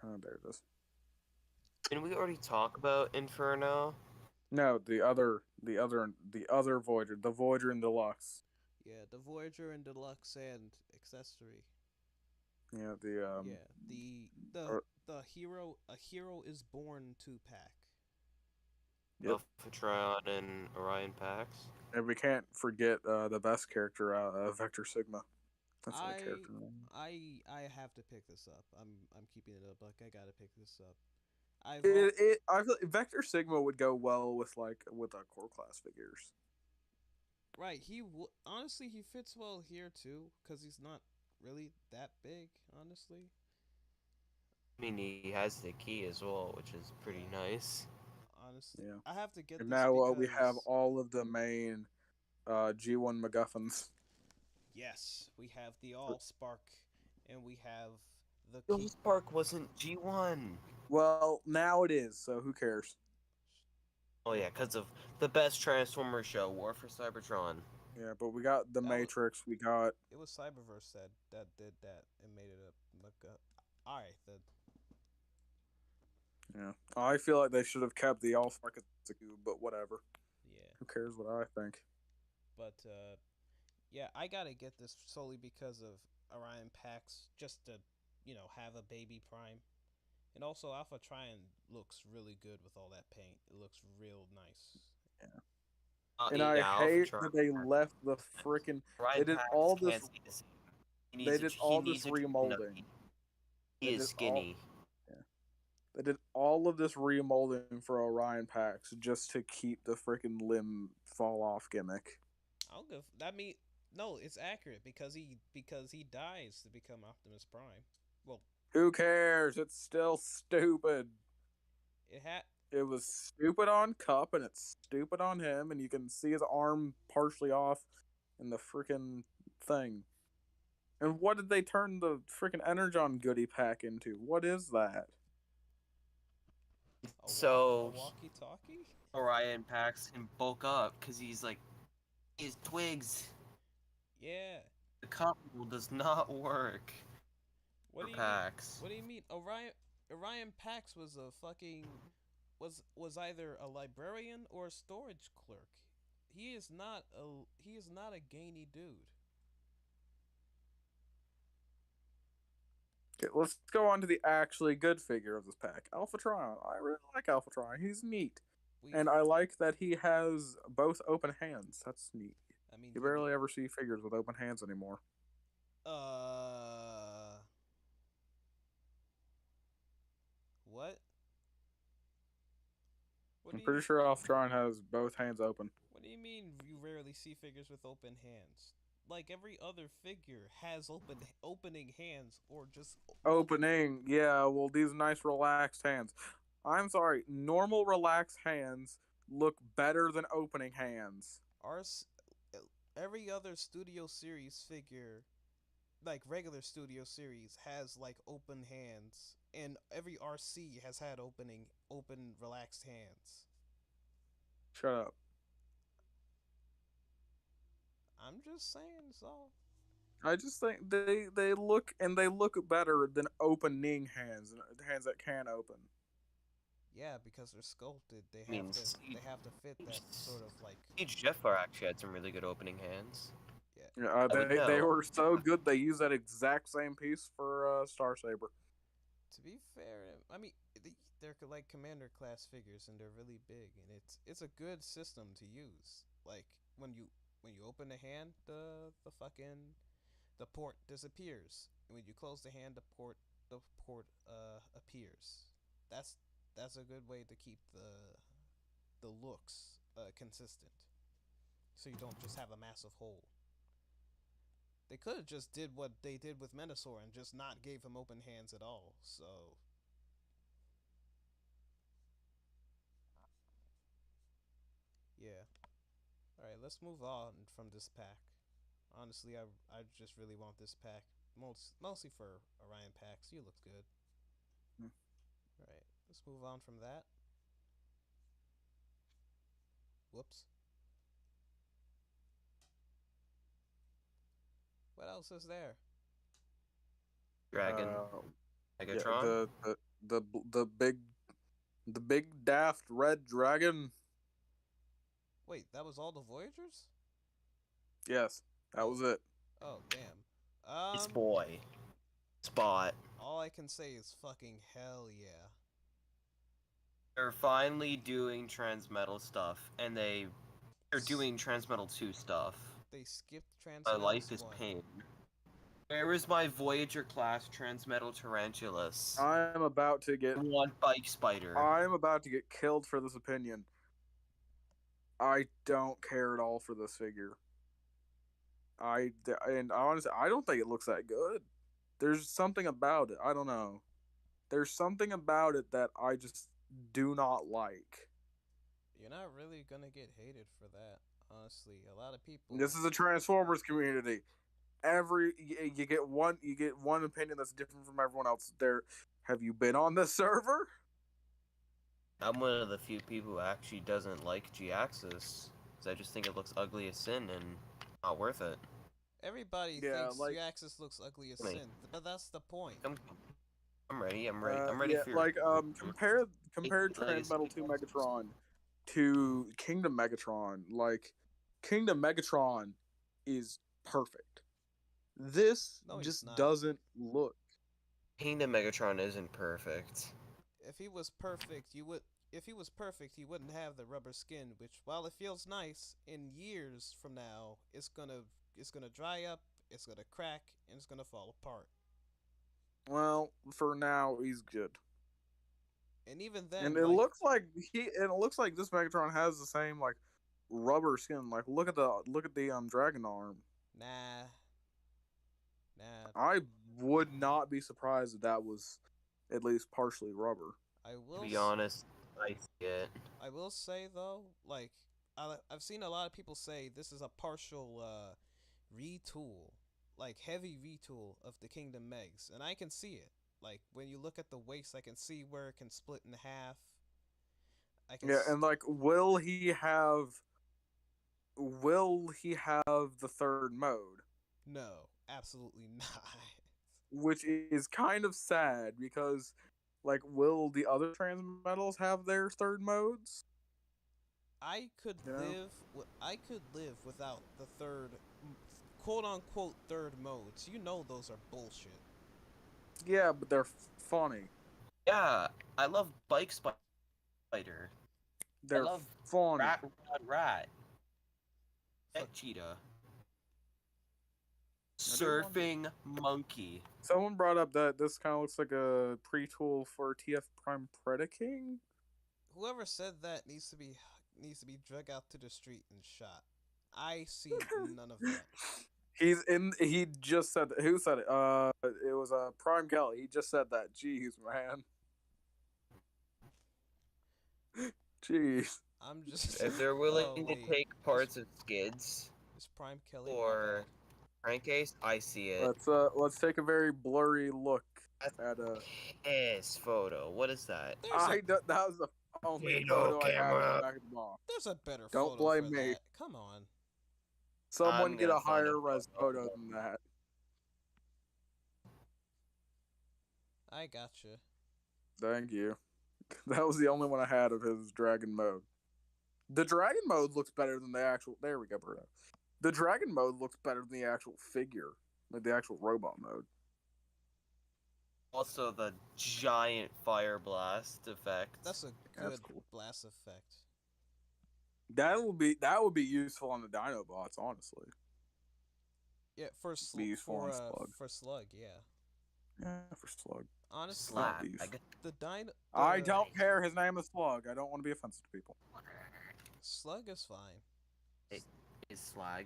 Oh, there it is. Didn't we already talk about Inferno? No, the other Voyager, the Voyager in Deluxe. Yeah, the Voyager and deluxe and accessory. Yeah, the Yeah, or, the hero a hero is born 2-pack. yep. Alphatron and Orion Pax. And we can't forget the best character, Vector Sigma. That's my I character name. I have to pick this up. I'm keeping it up. Like I gotta pick this up. I've I feel like Vector Sigma would go well with with core class figures. right. Honestly he fits well here too because he's not really that big. Honestly, I mean, he has the key as well, which is pretty yeah. nice. Honestly, Yeah. I have to get And this now we have because all of the main G1 MacGuffins. yes, we have the All Spark and we have the Yo, key. Spark wasn't G1. Well, now it is, so who cares? Oh yeah, because of the best Transformer show, War for Cybertron. Yeah, but we got the That was Matrix. We got it was Cyberverse that did that and made it a all right. yeah. I feel like they should have kept the All Spark as a cube, but whatever. Yeah, Who cares what I think? but yeah, I gotta get this solely because of Orion Pax, just to have a baby Prime, and also Alphatron looks really good with all that paint. It looks real nice. Yeah. And I Yeah, hate Alphatron. that they left the freaking. They Orion did Pax all this. can't see the same. They did He all this needs a no, remolding. he They is did all. skinny. Yeah. They did all of this remolding for Orion Pax just to keep the freaking limb fall off gimmick. I'll give that mean no, it's accurate because he dies to become Optimus Prime. Well, Who cares? It's still stupid. it had It was stupid on Cup, and it's stupid on him, and you can see his arm partially off in the freaking thing. And what did they turn the freaking Energon goodie pack into? What is that? A So walkie-talkie? Orion Pax can bulk up because his twigs. Yeah. The combo does not work What for do you mean? Pax. What do you mean? Orion Pax was a fucking was either a librarian or a storage clerk. He is not a gainy dude. Okay, let's go on to the actually good figure of this pack, Alphatron. I really like Alphatron. He's neat, We and I like that he has both open hands. That's neat. I mean You he barely ever see figures with open hands anymore. uh what? What I'm do you pretty sure Alphatron has both hands open. What do you mean you rarely see figures with open hands? Like every other figure has opening hands or just Opening, yeah. Well, these nice relaxed hands. I'm sorry, normal relaxed hands look better than opening hands. our every other studio series figure, like regular studio series, has like open hands, and every RC has had open relaxed hands. Shut up. I'm just saying so. I just think they look better than opening hands, hands that can open. Yeah, because they're sculpted, I mean, they have to fit that sort of like Siege Jeffar actually had some really good opening hands. yeah. Yeah, I would they know. were so good they used that exact same piece for Star Saber. To be fair, I mean they're like commander class figures and they're really big and it's a good system to use. Like when you open the hand, the port disappears, and when you close the hand, the port appears. That's that's a good way to keep the looks consistent, so you don't just have a massive hole. They could have just did what they did with Menasor and just not gave him open hands at all. So yeah. All right, let's move on from this pack. Honestly, I just really want this pack mostly for Orion packs. You looked good. Hmm. All right, let's move on from that. Whoops. What else is there? Dragon. Uh, yeah, Megatron. the the big the big daft red dragon. Wait, that was all the Voyagers? Yes, that Oh, was it. oh, damn. His boy. Spot. All I can say is fucking hell yeah. They're finally doing Transmetal stuff, and they're doing Transmetal 2 stuff. They skipped My Transmetals life is 1. pain. Where is my Voyager class Transmetal Tarantulas? I'm about to get I want Bike Spider. I'm about to get killed for this opinion. I don't care at all for this figure. And honestly, I don't think it looks that good. There's something about it. I don't know. There's something about it that I just do not like. You're not really gonna get hated for that. Honestly, a lot of people. This is a Transformers community. You get one opinion that's different from everyone else. There, have you been on this server? I'm one of the few people who actually doesn't like G-Axis, because I just think it looks ugly as sin and not worth it. Everybody Yeah, thinks like G-Axis looks ugly as Me. sin, but that's the point. I'm ready. I'm ready. I'm ready yeah, for your. like compare Transmetal 2 Megatron to Kingdom Megatron. Like Kingdom Megatron is perfect. This No, he's just not. doesn't look. Kingdom Megatron isn't perfect. If he was perfect, you would. If he was perfect, he wouldn't have the rubber skin. Which, while it feels nice, in years from now, it's gonna dry up, it's gonna crack, and it's gonna fall apart. Well, for now he's good. And even And then, it like, looks like it looks like this Megatron has the same like rubber skin. Like look at the dragon arm. nah, nah. I would not be surprised if that was at least partially rubber. I To will. be honest, I see it. I will say though, like I've seen a lot of people say this is a partial retool, like heavy retool of the Kingdom Megs, and I can see it. Like when you look at the waist, I can see where it can split in half. I can Yeah, and like, will he have the third mode? no, absolutely not. Which is kind of sad because, like, will the other transmetals have their third modes? I could You know? live. I could live without the third, quote unquote, third modes. You know those are bullshit. Yeah, but they're funny. Yeah, I love Bike Spider. I They're love funny. Rat. Fuck. Pet Cheetah. I do want. Surfing Monkey. Someone brought up that this kind of looks like a pre-tool for TF Prime Predaking. Whoever said that needs to be drug out to the street and shot. I see none of that. He's in. He just said that. Who said it? It was Prime Kelly. He just said that. Jeez, man. Jeez. I'm just. If they're willing Oh to wait, take parts of skids is Prime Kelly? My or bad. crankcase, I see it. Let's take a very blurry look That's at piss photo. What is that? That was the only Video photo I had of the camera. back of the box. There's a better Don't photo blame for me. that. Come on. Someone I'm get a gonna find a higher res photo. photo than that. I gotcha. Thank you. That was the only one I had of his dragon mode. The dragon mode looks better than the actual. There we go, Bruno. The dragon mode looks better than the actual figure, like the actual robot mode. Also, the giant fire blast effect. That's a That's good cool. blast effect. That would be useful on the Dinobots, honestly. Yeah, for Be useful on Slug. for Slug, yeah. Yeah, for Slug. Honestly, Slag. the dino. I don't care. His name is Slug. I don't want to be offensive to people. Slug is fine. It is slag.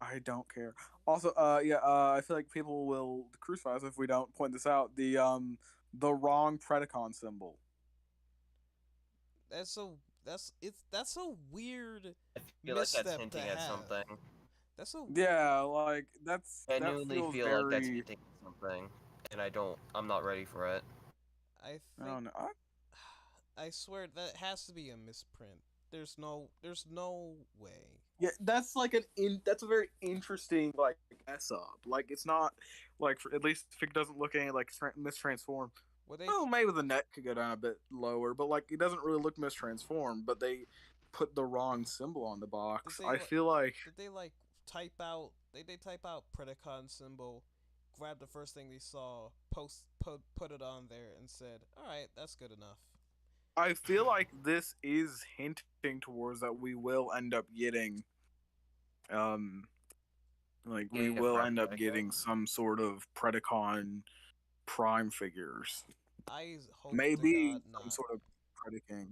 I don't care. Also, I feel like people will crucify us if we don't point this out. The wrong Predacon symbol. That's a weird I feel like that's misstep hinting to at have. something. That's a Yeah, like that Genuinely feels feel very. like that's hinting at something, and I'm not ready for it. I I think don't know. I swear that has to be a misprint. There's no way. Yeah, that's like that's a very interesting like mess up. Like it's not like at least if it doesn't look any like mistransformed. Were they Oh, maybe the neck could go down a bit lower, but like it doesn't really look mistransformed. But they put the wrong symbol on the box. Did they, I like- feel like did they like type out they type out Predacon symbol, grab the first thing they saw, put it on there and said, "Alright, that's good enough." this is hinting towards that we will end up getting, like we Yeah, will Prime end up Predacon. getting some sort of Predacon Prime figures. I hope Maybe to God some not. sort of Predaking.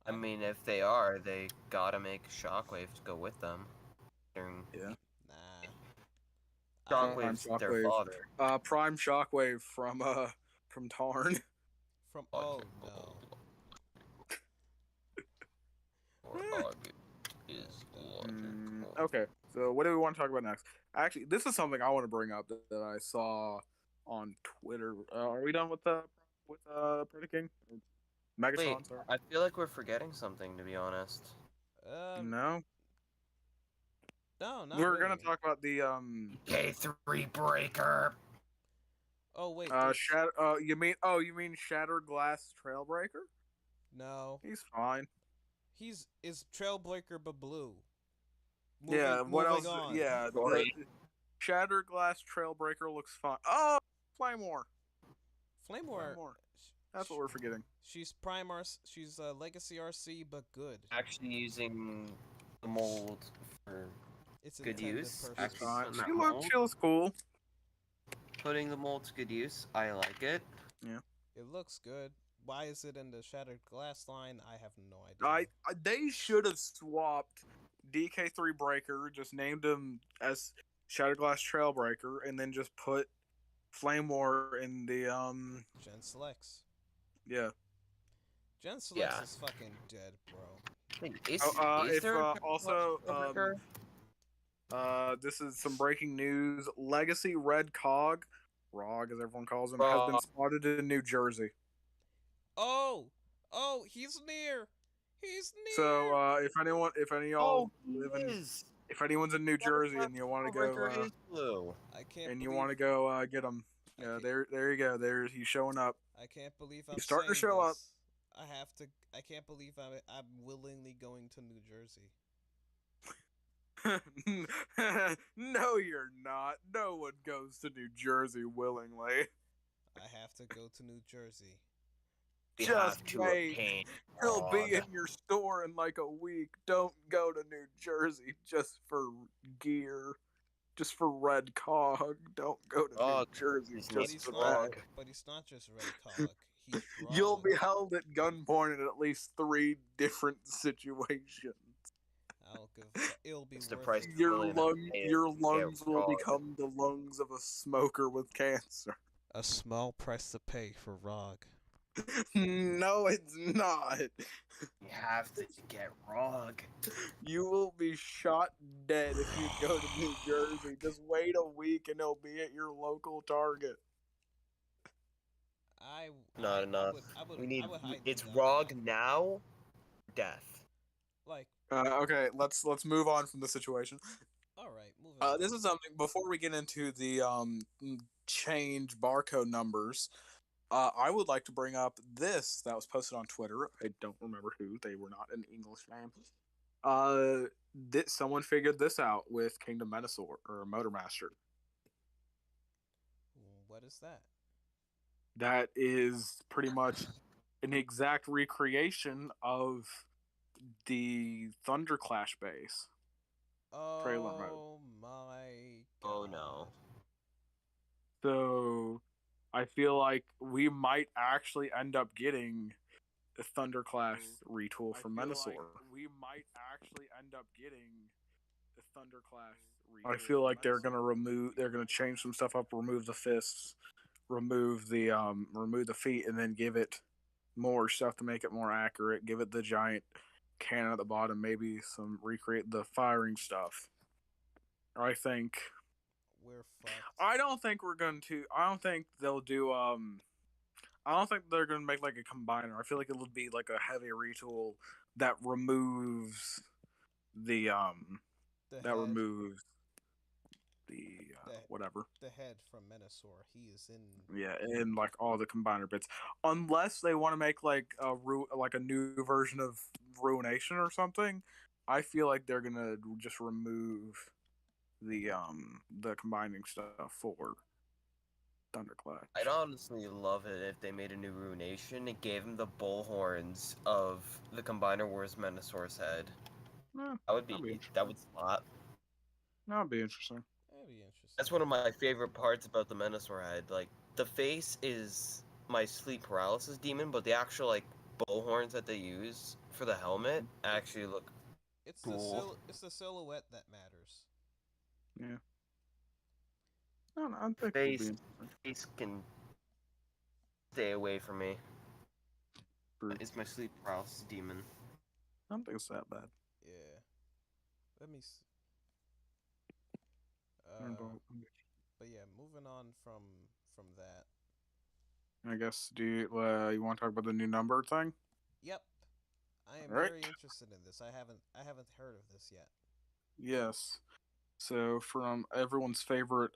I mean, if they are, they gotta make Shockwave to go with them. During Yeah. Nah. Shockwave's Prime their Shockwave. father. Prime Shockwave from Tarn. From oh no. Is Okay, so what do we want to talk about next? Actually, this is something I want to bring up that I saw on Twitter. Are we done with Predaking? Megatron, Wait, sorry. I feel like we're forgetting something, to be honest. No, No, not we're really. gonna talk about the K3 Breaker. Oh wait. You mean Shattered Glass Trailbreaker? No. He's fine. Is Trailbreaker but blue. What moving else? on. Yeah, Right. Shattered Glass Trailbreaker looks fine. Oh, Flame War. Flame War. That's what we're forgetting. She's she's Legacy RC but good. Actually using the mold for It's good intended use. purpose. Actually, Fine. on that She mold, looks cool. putting the mold to good use. I like it. It looks good. Why is it in the Shattered Glass line? I have no idea. They should have swapped DK3 Breaker, just named him as Shattered Glass Trailbreaker, and then just put Flame War in the Gen Selects. yeah. Gen Selects Yeah. is fucking dead, bro. Wait, is If there a also technological breaker? this is some breaking news. Legacy Red Cog, Rog as everyone calls him, has been Bro, spotted in New Jersey. Oh, oh, he's near. He's So near. if any of y'all oh, he live in, is. if anyone's in New That Jersey and you want to breaker go is blue. I can't and you believe. want to go get him, I yeah, can't, there you go. There he's showing up. I can't believe I'm He's starting to saying show up. this. I have to. I can't believe I'm willingly going to New Jersey. No, you're not. No one goes to New Jersey willingly. I have to go to New Jersey. We Just have to wait. obtain He'll be Rog. in your store in like a week. Don't go to New Jersey just for gear. Just for Red Cog. Don't go to New Rog Jersey is But just he's named for not. that. Rog. But he's not just Red Cog. He's You'll Rog. be held at gunpoint in at least 3 different situations. I'll give. It'll be It's the worth price it. of Your William your to get lungs will Rog. become the lungs of a smoker with cancer. A small price to pay for Rog. No, it's not. We have to get Rog. You will be shot dead if you go to New Jersey. Just wait a week and it'll be at your local Target. Not enough. We need. I would hide It's these out Rog now. now. Death. Like, Okay, let's move on from the situation. all right, moving on. This is something before we get into the change barcode numbers. I would like to bring up this that was posted on Twitter. I don't remember who. They were not an English name. Someone figured this out with Kingdom Menasor or Motormaster. What is that? That is pretty much an exact recreation of the Thunderclash base. Trailer mode. Oh my god. Oh no. So I feel like we might actually end up getting a Thunderclash retool from Menasor. We might actually end up getting a Thunderclash retool. I feel like they're gonna change some stuff up, remove the fists, remove the feet, and then give it more stuff to make it more accurate. Give it the giant cannon at the bottom, maybe recreate the firing stuff. I think We're fucked. I don't think we're going to. I don't think they'll do. I don't think they're going to make like a combiner. I feel like it would be like a heavy retool that removes the The that head, removes the whatever. the head from Menasor. He is in. Yeah, and like all the combiner bits, unless they want to make like a new version of Ruination or something. I feel like they're gonna just remove the combining stuff for Thunderclash. I'd honestly love it if they made a new Ruination and gave him the bullhorns of the Combiner Wars Menosaur's head. That would be that would slap. That'd be interesting. That'd be interesting. That's one of my favorite parts about the Menosaur head. Like the face is my sleep paralysis demon, but the actual like bullhorns that they use for the helmet actually look It's cool. it's the silhouette that matters. Yeah. I think Face can stay away from me. True. It's my sleep paralysis demon. I don't think it's that bad. Yeah. Let me see. But yeah, moving on from that. I guess. Do you want to talk about the new number thing? Yep. I am Alright. very interested in this. I haven't heard of this yet. Yes. So from everyone's favorite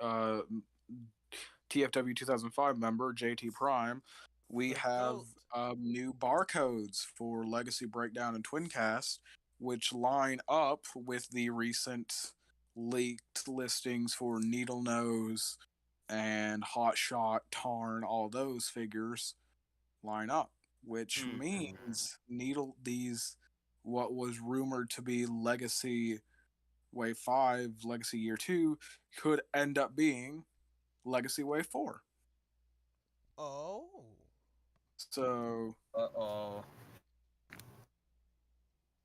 TFW 2005 member JT Prime, we The have goat. new barcodes for Legacy Breakdown and Twincast, which line up with the recent leaked listings for Needle Nose and Hot Shot, Tarn. All those figures line up, which means what was rumored to be Legacy Wave 5, Legacy Year 2 could end up being Legacy Wave 4. Oh. So.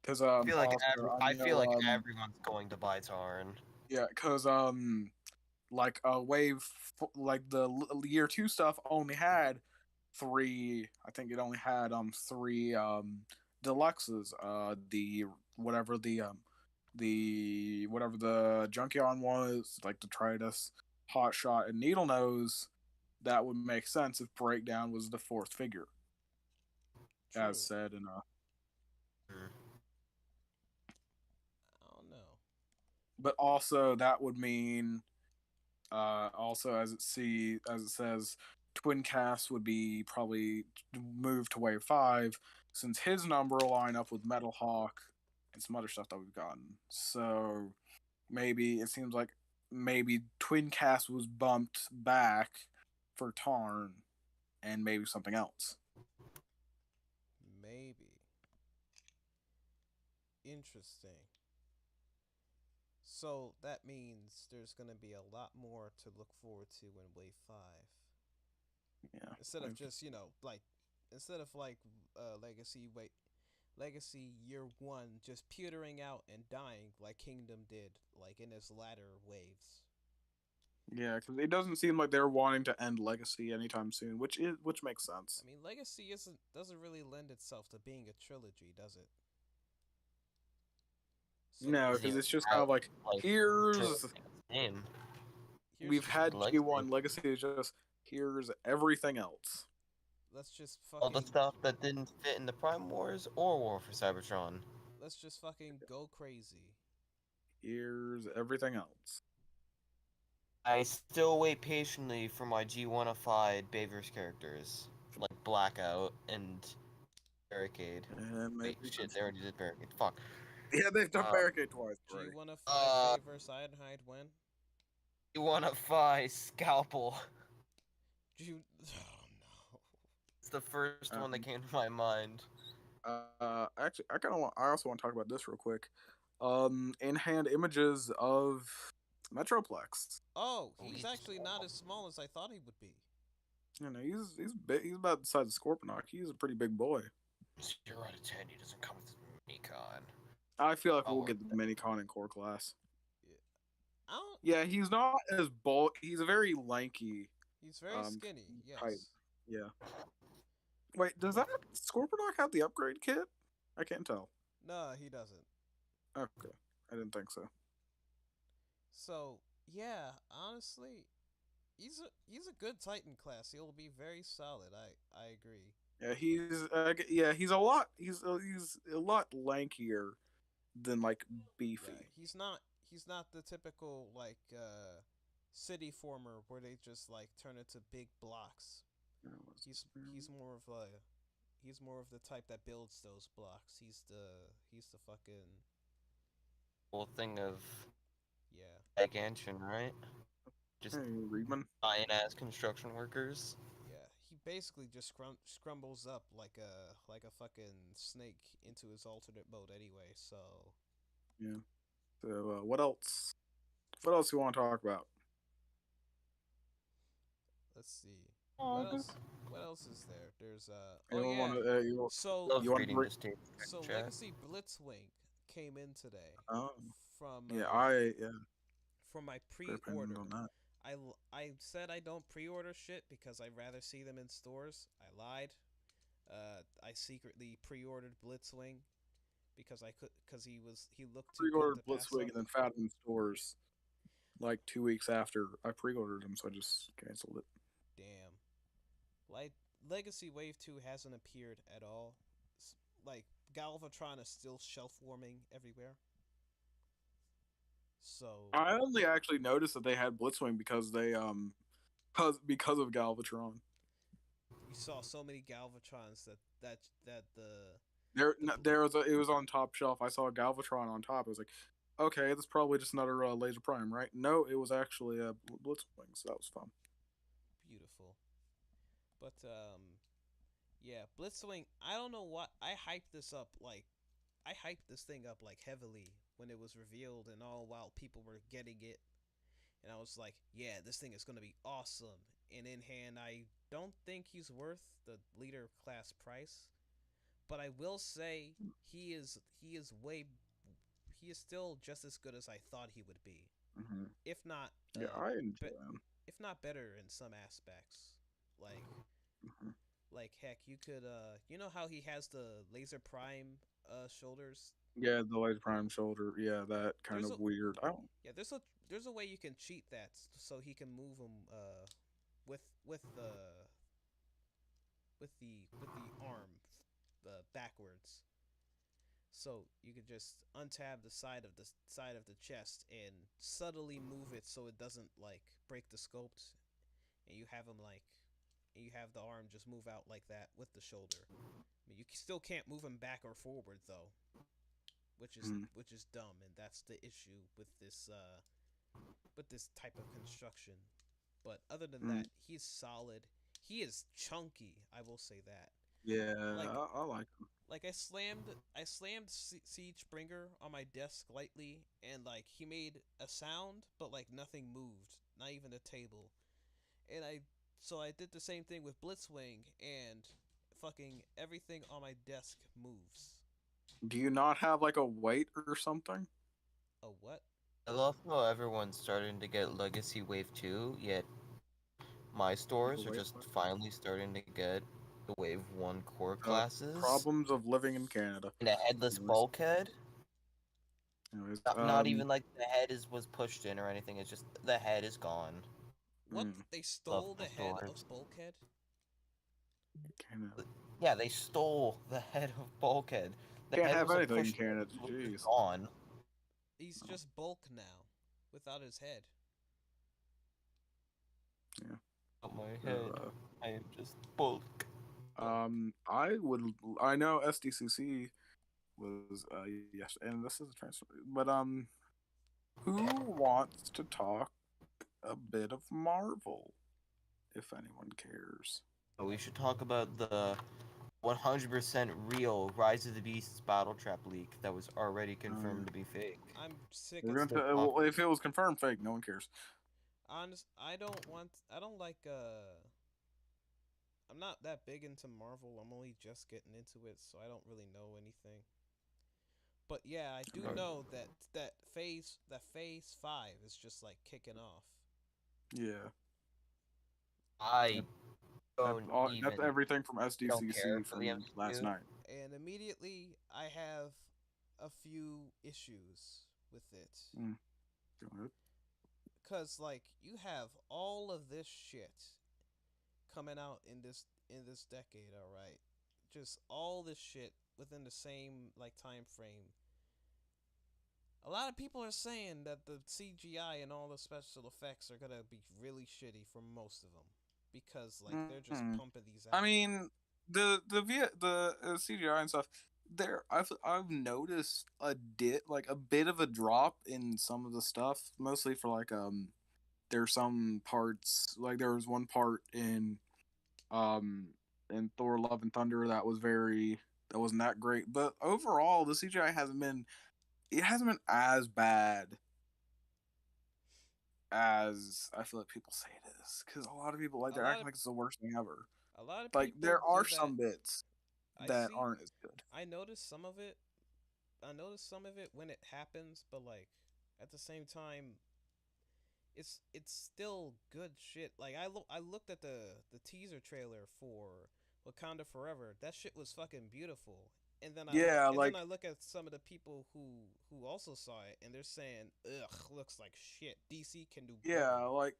Because I feel like everyone's going to buy Tarn. Yeah, because like Wave, like the Year 2 stuff only had three. I think it only had three deluxes. The whatever the Junkion was, like the Tritus, Hot Shot, and Needle Nose. That would make sense if Breakdown was the fourth figure, as True. said in Mm. I don't know. But also that would mean also as it says, Twin Cast would be probably moved to Wave 5 since his number will line up with Metal Hawk and some other stuff that we've gotten. So maybe it seems like maybe Twin Cast was bumped back for Tarn and maybe something else. Maybe. Interesting. So that means there's gonna be a lot more to look forward to in Wave 5. Yeah. Instead of just, like, instead of like Legacy Year 1 just petering out and dying like Kingdom did, like in its latter waves. Yeah, because it doesn't seem like they're wanting to end Legacy anytime soon, which makes sense. I mean, Legacy doesn't really lend itself to being a trilogy, does it? So No, Doesn't because even it's just kind have of like like here's trilogy name. here's we've Just had Legacy. G1 Legacy is just here's everything else. let's just All the fucking stuff that didn't fit in the Prime Wars or War for Cybertron. let's just fucking go crazy. Here's everything else. I still wait patiently for my G1ified Bayverse characters, like Blackout and Barricade. And maybe Wait, shit, they already did Barricade. Fuck. yeah, they've done Um, Barricade twice already. G105 uh, Bayverse Ironhide when? G1ify Scalpel. G Oh no. It's the first one that Um, came to my mind. actually, I also want to talk about this real quick. In-hand images of Metroplex. Oh, he's We actually not as small as I thought he would be. You know, he's big. He's about the size of Scorponok. He's a pretty big boy. 0 out of 10. He doesn't come with Micon. I feel like we'll Oh, get the Minicon in core class. Yeah. I don't. Yeah, he's not as bulk. He's a very lanky He's very skinny. type. Yes. Yeah. Wait, does that Scorponok have the upgrade kit? I can't tell. No, he doesn't. Okay, I didn't think so. So yeah, honestly, he's a good Titan class. He'll be very solid. I agree. Yeah, he's a lot lankier than like Yeah, beefy. he's not the typical like city former where they just like turn into big blocks. He's he's more of the type that builds those blocks. He's the fucking whole thing of yeah. Gigantian, right? Just Hey, Reedman. buying as construction workers. Yeah, he basically just scrumbles up like a fucking snake into his alternate mode anyway. So Yeah. So what else? What else do you want to talk about? let's see what Oh, else. What else is there? There's oh Anyone yeah. want to? So love You want to reading bring? this tape so chat. Legacy Blitzwing came in today Oh, from yeah. from my Fair opinion pre-order. on that. I said I don't pre-order shit because I'd rather see them in stores. I lied. I secretly pre-ordered Blitzwing because he looked too good Pre-ordered to pass Blitzwing up. and then found him in stores like 2 weeks after I pre-ordered him, so I just canceled it. Damn. Like Legacy Wave 2 hasn't appeared at all. Like Galvatron is still shelf warming everywhere. So I only actually noticed that they had Blitzwing because because of Galvatron. you saw so many Galvatrons that There, the there was it was on top shelf. I saw a Galvatron on top. I was like, okay, that's probably just another Laser Prime, right? No, it was actually a Blitzwing, so that was fun. beautiful. But yeah, Blitzwing. I don't know what I hyped this thing up like heavily when it was revealed and all while people were getting it, and I was like, yeah, this thing is gonna be awesome. And in hand, I don't think he's worth the leader class price, but I will say he is still just as good as I thought he would be, Hmm. if not Yeah, I enjoy be- him. if not better in some aspects. Like Mhm. Like heck, you could you know how he has the laser prime shoulders? Yeah, the Light Prime shoulder. Yeah, that kind There's a of weird. I don't. yeah, there's a way you can cheat that so he can move him with with the arm backwards. So you could just untab the side of the chest and subtly move it so it doesn't like break the sculpt, and you have him like and you have the arm just move out like that with the shoulder. I mean, you still can't move him back or forward though, Mm, which is dumb, and that's the issue with this type of construction. But other than mm. that, he's solid. He is chunky. I will say that. Yeah, Like I like them. like I slammed Siege Springer on my desk lightly, and like he made a sound, but like nothing moved, not even the table. And I did the same thing with Blitzwing, and fucking everything on my desk moves. Do you not have like a weight or something? Oh what? I love how everyone's starting to get Legacy Wave 2, yet my Like a stores are weight? just finally starting to get the Wave 1 core Uh, classes Problems of living in Canada. and a headless Anyways, bulkhead. anyways, Not even like the head is was pushed in or anything. It's just the head is gone. What? mm, They Love stole my the head of stores. Bulkhead? Canada. Yeah, they stole the head of Bulkhead. The Can't head have was a anything in push. Canada. It was just Jeez. gone. He's Oh, just Bulk now, without his head. yeah. Not my head. Uh, I am just bulk. Bulk. I would. I know SDCC was yes, and this is a transfer. But who wants to talk a bit of Marvel, if anyone cares? We should talk about the 100% real Rise of the Beasts battle trap leak that was already Yeah. confirmed to be fake. I'm sick We're of gonna. Still Well, talking. if it was confirmed fake, no one cares. honest. I don't like. I'm not that big into Marvel. I'm only just getting into it, so I don't really know anything. But yeah, I do Okay. know that Phase 5 is just like kicking off. Yeah. I don't That's even. everything from I don't care SDCC for the from last MCU. night. And immediately I have a few issues with it. Mm. Go ahead. Cuz like you have all of this shit coming out in this decade, all right? Just all this shit within the same like time frame. A lot of people are saying that the CGI and all the special effects are going to be really shitty for most of them because like they're just Mm. pumping these I out. mean, the CGI and stuff. I've noticed a bit of a drop in some of the stuff, mostly for like there's some parts like there was one part um in Thor: Love and Thunder that wasn't that great, but overall the CGI hasn't been as bad as I feel like people say it is, because a lot of people like A they're lot acting of like it's the worst thing ever. a lot of Like people there are do that. some bits I that see. aren't as good. I noticed some of it. I noticed some of it when it happens, but like at the same time, it's still good shit. Like I looked at the teaser trailer for Wakanda Forever. That shit was fucking beautiful. Yeah, And then like I look at some of the people who also saw it, and they're saying, "Ugh, looks like shit. DC can do yeah, better." like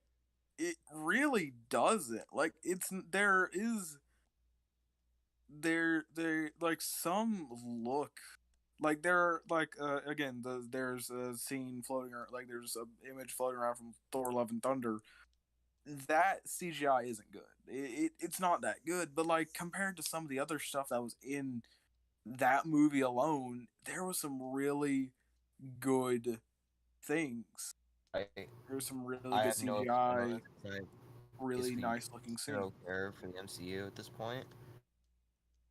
it really doesn't. Like there like some look like there like again there's a scene floating around, like there's an image floating around from Thor: Love and Thunder. That CGI isn't good. It's not that good, but like compared to some of the other stuff that was in that movie alone, there was some really good things. I There was some really I good have no opinion on CGI, this because I really basically nice looking zero scenes. care for the MCU at this point.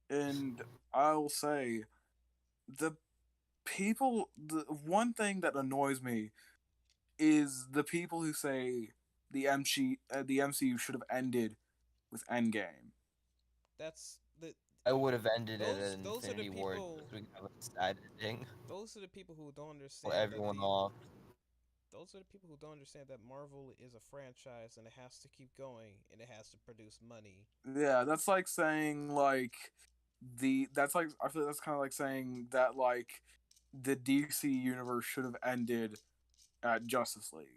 And I'll say the the one thing that annoys me is the people who say the MCU should have ended with Endgame. That's the I would have ended it at those are the Infinity War just people so we could have a sad ending. those are the people who don't Pull understand that everyone off. those are the people who don't understand that Marvel is a franchise and it has to keep going and it has to produce money. Yeah, that's like saying like that's like I feel like that's kind of like saying that like the DC universe should have ended at Justice League,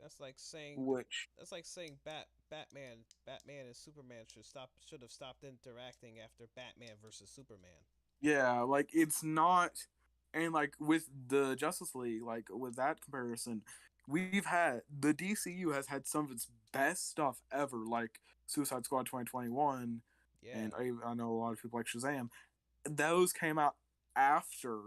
That's like saying which Batman and Superman should have stopped interacting after Batman versus Superman. yeah, like it's not, and like with the Justice League, like with that comparison, we've had the DCU has had some of its best stuff ever, like Suicide Squad 2021, and Yeah, I know a lot of people like Shazam. Those came out after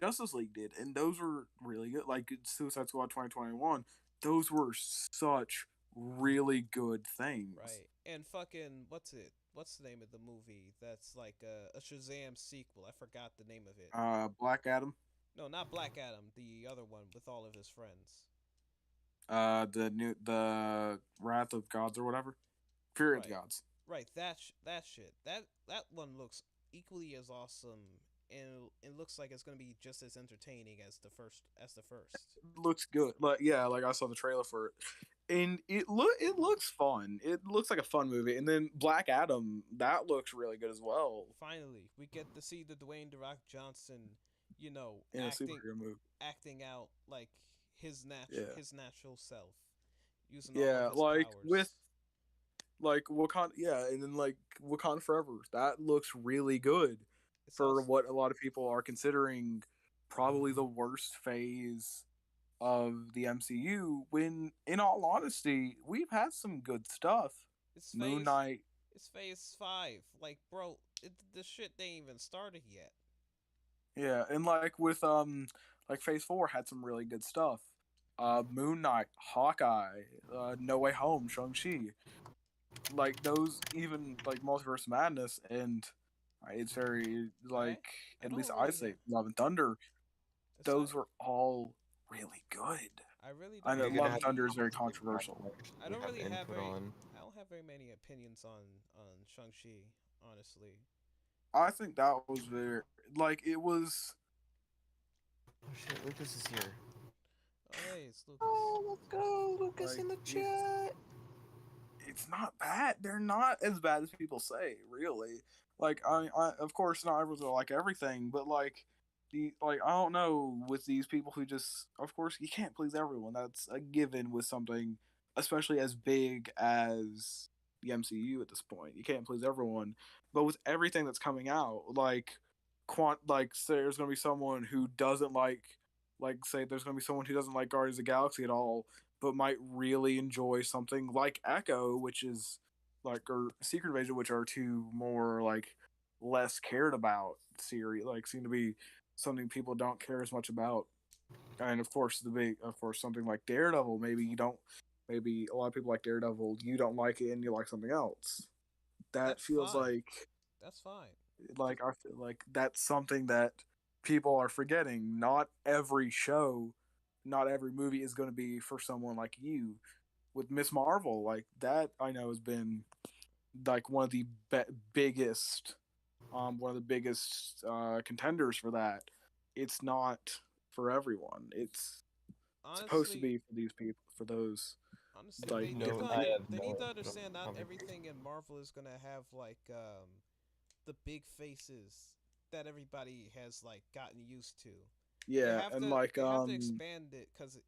Justice League did, and those were really good. Like Suicide Squad 2021, those were such really good things. right. And fucking what's it? What's the name of the movie that's like a Shazam sequel? I forgot the name of it. Black Adam, No, not Black Adam. The other one with all of his friends. the Wrath of Gods or whatever, Fury of the Right, Gods. right. That shit. That one looks equally as awesome, and it looks like it's gonna be just as entertaining as the first. Looks good. Like yeah, like I saw the trailer for it, and it looks fun. It looks like a fun movie. And then Black Adam, that looks really good as well Finally, we get to see the Dwayne the Rock Johnson, in a superhero movie. acting out like Yeah, his natural self, using all of yeah, his like with powers. like Wakanda, yeah, and then like Wakanda Forever. That looks really good It's for also what a lot of people are considering probably the worst phase of the MCU. When, in all honesty, we've had some good stuff. it's Moon phase Knight, it's phase 5. Like, bro, the shit ain't even started yet. yeah, and like with like Phase 4 had some really good stuff. Moon Knight, Hawkeye, No Way Home, Shang Chi, like those, even like Multiverse of Madness, and it's very I like, I at least don't I really say have Love and Thunder. aside. Those were all really good. I really I don't Are know you have gonna Love and have Thunder is any. very to controversial. I actually don't have really have input very. on? I don't have very many opinions on Shang Chi, honestly. I think that was very, like, it was. Oh shit, Lucas is here. Oh hey, it's Lucas. Oh, let's go, Lucas Like in the it's chat. it's not bad. They're not as bad as people say, really. Like I of course not everyone's gonna like everything, but like the like I don't know, with these people who just, of course you can't please everyone. That's a given with something especially as big as the MCU at this point. You can't please everyone. But with everything that's coming out, like say there's gonna be someone who doesn't like say there's gonna be someone who doesn't like Guardians of the Galaxy at all, but might really enjoy something like Echo, which is like, or Secret Invasion, which are two more like less cared about series, like seem to be something people don't care as much about. And of course, of course, something like Daredevil, maybe you don't, maybe a lot of people like Daredevil, you don't like it and you like something else. That That's feels fine. like That's fine. Cause I feel like that's something that people are forgetting. Not every show, not every movie is going to be for someone like you. With Miss Marvel, like that, I know has been like biggest, one of the biggest contenders for that. It's not for everyone. It's supposed to honestly, be for these people, for those honestly, like different I people. have they need no to input on understand the not conversation. everything in Marvel is gonna have like the big faces that everybody has like gotten used to. Yeah, and like They have to expand it because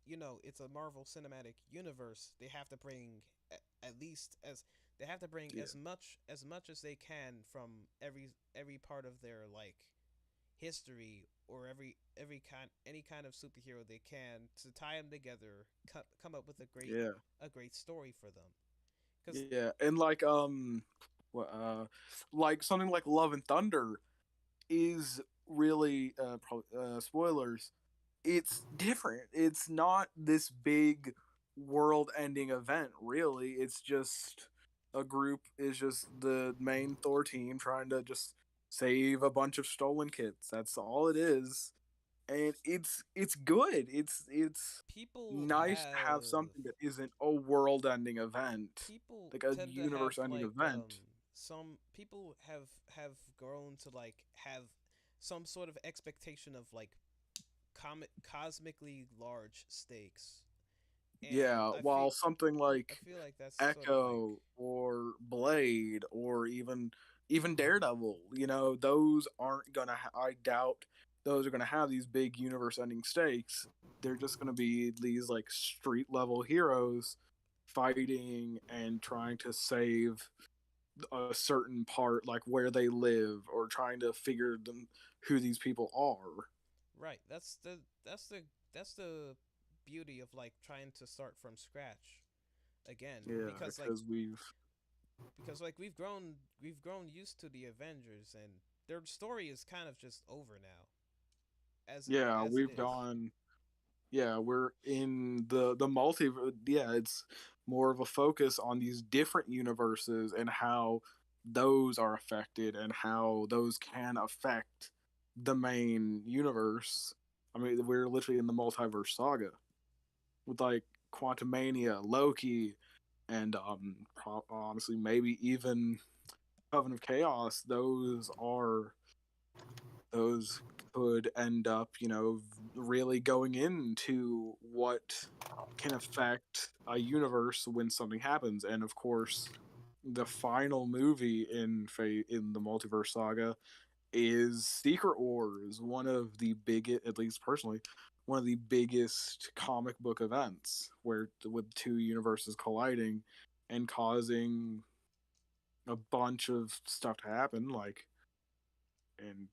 it's a Marvel Cinematic Universe. They have to bring at least as they have to bring yeah, as much as they can from every part of their like history, or every kind any kind of superhero they can, to tie them together, come up with yeah, a great story for them. Because yeah, and like like something like Love and Thunder is really spoilers, it's different. It's not this big world-ending event, really. It's just a group is just the main Thor team trying to just save a bunch of stolen kids. That's all it is. And it's good. It's people nice to have have something that isn't a world-ending event, people like a tend to have universe-ending like event. some people have grown to like have some sort of expectation of like cosmically large stakes, and Yeah, while something I like feel like that's sort of like Echo or Blade or even Daredevil, those aren't gonna. I doubt those are gonna have these big universe-ending stakes. They're just gonna be these like street-level heroes fighting and trying to save a certain part, like where they live, or trying to figure them who these people are. right. That's the beauty of like trying to start from scratch again, Yeah, because like we've grown used to the Avengers, and their story is kind of just over now, yeah, as it we've is. gone. Yeah, we're in the multi. Yeah, it's more of a focus on these different universes and how those are affected and how those can affect the main universe. I mean, we're literally in the multiverse saga with like Quantumania, Loki, and honestly maybe even Coven of Chaos. Those could end up, really going into what can affect a universe when something happens. And of course, the final movie in the multiverse saga is Secret Wars, one of the biggest, at least personally, one of the biggest comic book events where with two universes colliding and causing a bunch of stuff to happen. And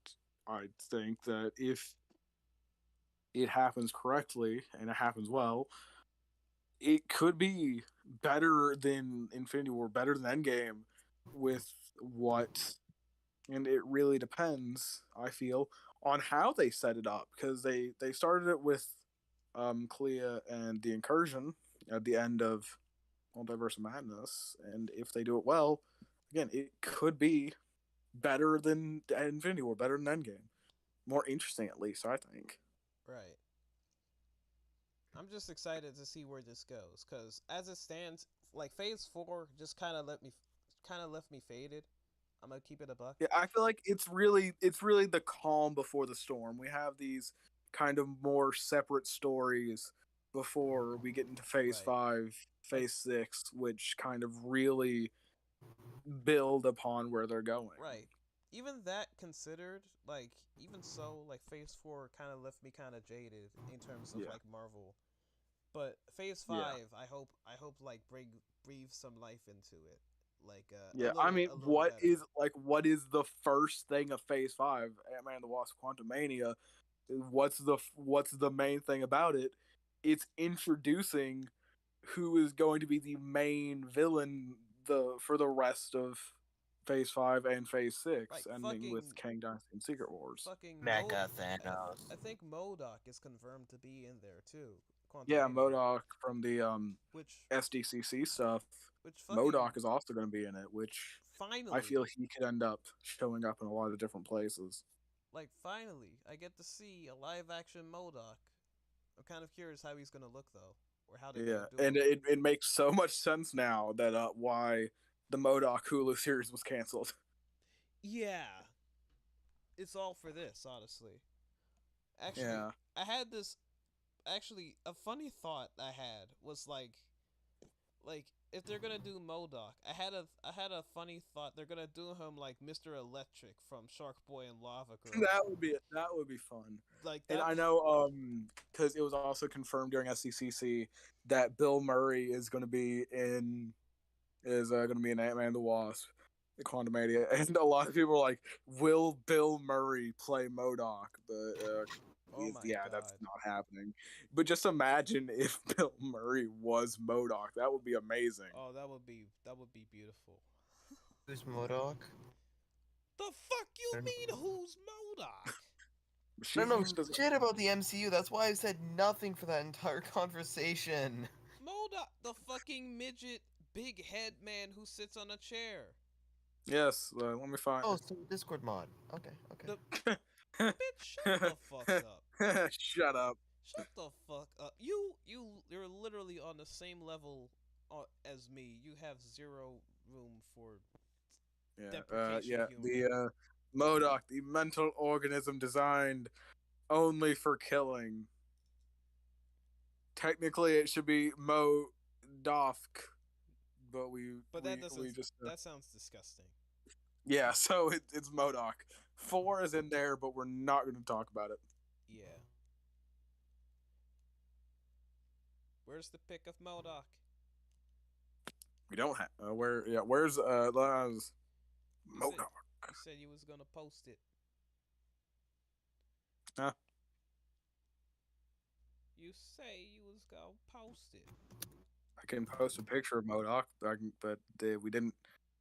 I think that if it happens correctly and it happens well, it could be better than Infinity War, better than Endgame, with what, and it really depends, I feel, on how they set it up, because they started it with Clea and the Incursion at the end of Multiverse of Madness, and if they do it well, again, it could be better than Infinity War, better than Endgame, more interesting at least, I think. Right. I'm just excited to see where this goes, because as it stands, like Phase 4 just kind of left me faded. I'm gonna keep it a buck. Yeah, I feel like it's really the calm before the storm. We have these kind of more separate stories before we get into phase Right. 5, Like, phase 6, which kind of really build upon where they're going. right. Even that considered, like, even so, like Phase 4 kind of left me kind of jaded in terms of Yeah. like Marvel. But Phase Yeah. Five, I hope like breathe some life into it, like Yeah. I mean, a little what better. is the first thing of phase 5? Ant-Man and the Wasp Quantumania. What's the main thing about it? It's introducing who is going to be the main villain for the rest of Phase 5 and Phase 6, Like ending with Kang Dynasty and Secret Wars. fucking Mo. Mega I, Thanos. I think Modoc is confirmed to be in there too. Yeah, Quantumania, MODOK from the which SDCC stuff. which fucking MODOK is also going to be in it, which I feel finally, he could end up showing up in a lot of different places. finally, I get to see a live action Modoc. I'm kind of curious how he's gonna look though, or how they're gonna Yeah, do and him. it makes so much sense now that why the MODOK Hulu series was canceled. Yeah, it's all for this, honestly. Actually, Yeah. I had this actually a funny thought I had was like if they're gonna do Modoc, I had a funny thought they're gonna do him like Mr. Electric from Shark Boy and Lava Girl. That would be fun. Like And that. I know because it was also confirmed during SCCC that Bill Murray is going to be in Ant-Man and the Wasp, the Quantumania, and a lot of people are like, "Will Bill Murray play MODOK?" But Oh my yeah, that's god. not happening. But just imagine if Bill Murray was MODOK. That would be amazing. Oh, that would be beautiful. Who's Modok? The fuck I you don't mean? know. Who's Modoc? I don't know Does shit about the MCU. That's why I said nothing for that entire conversation. Modoc, the fucking midget, big head man who sits on a chair. yes. Let me find. Oh, so Discord mod. Okay, okay. The bitch, shut the fuck up. Shut up. Shut the fuck up. You're literally on the same level as me. You have zero room for Yeah. deprecation Yeah. humor. The MODOK, the mental organism designed only for killing. Technically, it should be Modok, but But that we doesn't. just That sounds disgusting. yeah. So it's Modok. 4 is in there, but we're not going to talk about it. Yeah. Where's the pic of Modoc? We don't have where's Modok? You said you was gonna post it. Huh? You say you was gonna post it. I can post a picture of Modok, but we didn't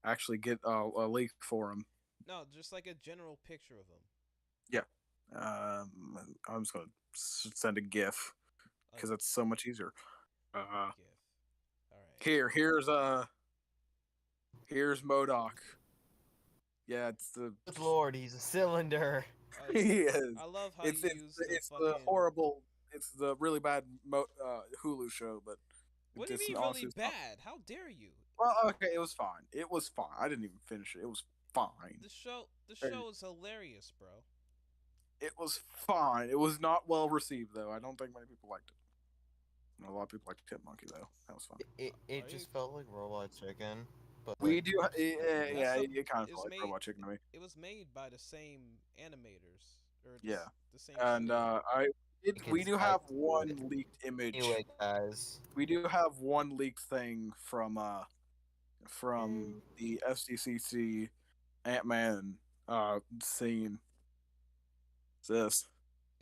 actually get a leak for him. No, just like a general picture of him. Yeah. I'm just gonna send a GIF because that's so much easier. GIF. All right. Here's Modok. Yeah, it's the Good lord, he's a cylinder. he is. I love how It's you use the it's fucking. the horrible. It's the really bad Hulu show, but What do you it's mean honestly really bad? How dare you? well, okay, it was fine. It was fine. I didn't even finish it. It was fine. The show is hilarious, bro. It was fine. It was not well received though. I don't think many people liked it. A lot of people liked Tip Monkey though. That was fun. It just felt like Robot Chicken, but We like, do, yeah. It kind of It's felt like made- Robot Chicken to me. It was made by the same animators or Yeah. the same. And studio. we do have one It- leaked image. anyway, guys. We do have one leaked thing from the FCCC Ant-Man scene. It's this.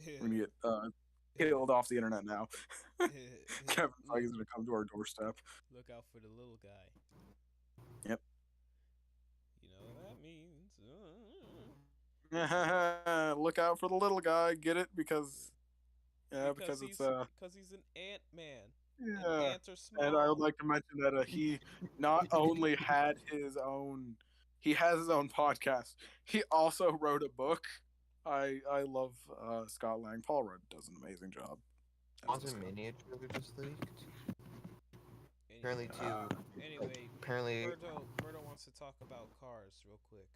We're gonna get killed off the internet now. Kevin Feige's gonna come to our doorstep. Look out for the little guy. Yep. You know what that means. Look out for the little guy. Get it? Because because it's he's an ant man. yeah. Ants are small. And I would like to mention that he not only had he has his own podcast. He also wrote a book. I love Scott Lang. Paul Rudd does an amazing job. Quantum Miniature just leaked. Apparently too. Anyway, Apparently, Berto wants to talk about cars real quick.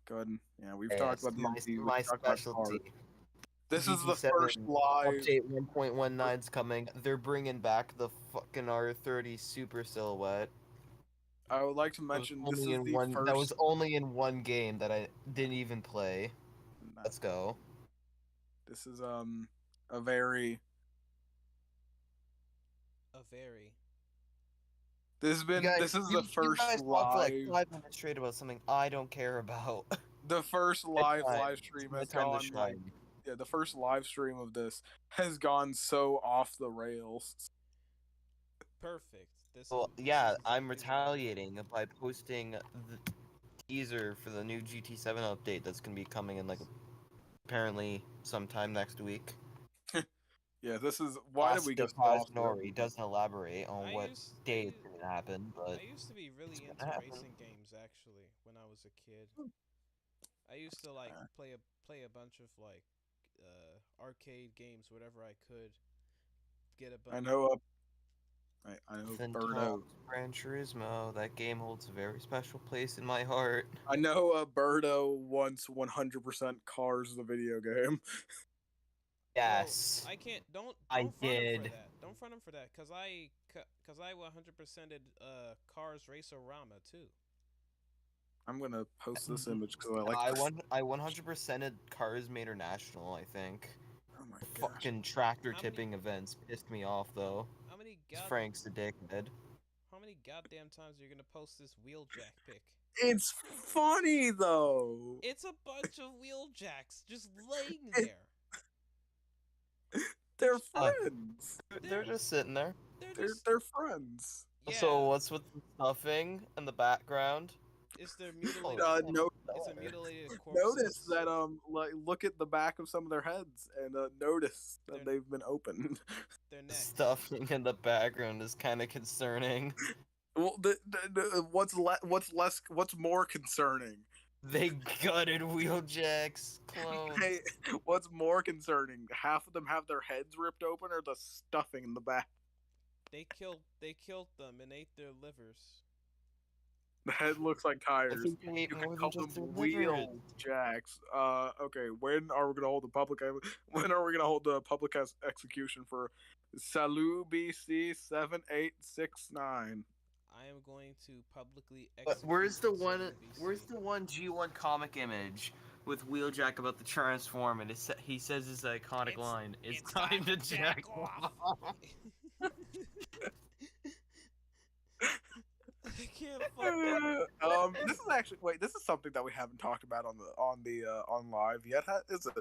Go ahead. Yeah, we've yeah, talked it's about the my, MCU, my we've talked about specialty. cars. This is the GT7 first live update 1.19's coming. They're bringing back the fucking R30 Super Silhouette. I would like to mention this is the first. That was only in one game that I didn't even play. Let's go. This is a very. This is the first you guys talked live. for like 5 minutes straight about something I don't care about. The first live stream has gone like, the first live stream of this has gone so off the rails. Perfect. I'm retaliating by posting the teaser for the new GT7 update that's gonna be coming in like apparently sometime next week. Yeah, this is why did we just Nori doesn't elaborate on what day it's gonna happen, but I used to be really into racing games actually when I was a kid. I used to like play a bunch of like arcade games, whatever I could. Get a bunch. I know Birdo. Gran Turismo. That game holds a very special place in my heart. I know Birdo wants 100% Cars the video game. Yes. Well, I can't. Don't I front him did. for that. Don't front him for that, cause I 100%ed Cars Racerama too. I'm gonna post this image because I like. I 100%ed Cars International. I think. Oh my The gosh. fucking tractor tipping events pissed me off though. How many Frank's a dickhead. How many goddamn times are you gonna post this wheeljack pic? It's funny though. It's a bunch of wheeljacks just laying there. They're friends. They're just sitting there. They're friends. Yeah. So what's with the stuffing in the background? It's their mutilated. It's a mutilated corpse. Notice that like look at the back of some of their heads and notice that they've been opened. Their necks. Stuffing in the background is kind of concerning. Well, what's more concerning? They gutted Wheeljack's clones. Hey, what's more concerning? Half of them have their heads ripped open, or the stuffing in the back? They killed them and ate their livers. The head looks like I tires. think they ate You can more than call just their them liver. wheel jacks. Okay. When are we gonna hold the public? When are we gonna hold the public execution for Salu BC 7869? I am going to publicly But execute where's the Salute one? BC. Where's the one G1 comic image with Wheeljack about to transform, and he says his iconic line: "It's time to jack off." I can't fucking. This is actually this is something that we haven't talked about on live yet. Is it?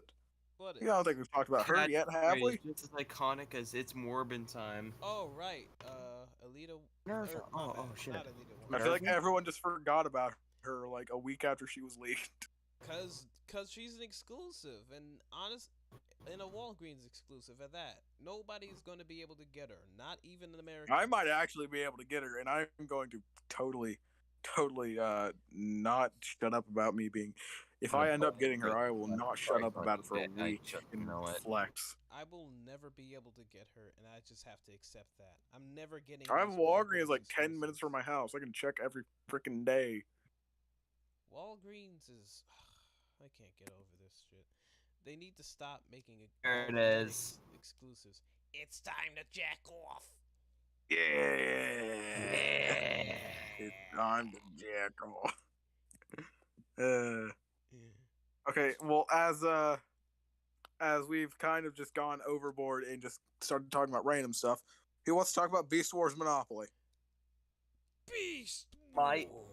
What Yeah, I don't is? think we've talked about her That yet, have we? is just as iconic as "It's Morbin Time." Oh right, Alita. Nerva. My Oh, bad, shit. not Alita. I feel like Nerva? everyone just forgot about her like a week after she was leaked. Cause she's an exclusive, and in a Walgreens exclusive at that. Nobody's gonna be able to get her, not even an American. I might actually be able to get her, and I'm going to totally not shut up about me being. If I end up getting her, I will not shut up about it for a week and flex. I will never be able to get her, and I just have to accept that. I'm never getting. I have these Walgreens like 10 exclusives. minutes from my house. I can check every freaking day. Walgreens is. I can't get over this shit. They need to stop making There it all is. exclusives. It's time to jack off. Yeah. It's time to jack off. Okay, well, as we've kind of just gone overboard and just started talking about random stuff, who wants to talk about Beast Wars Monopoly? Beast.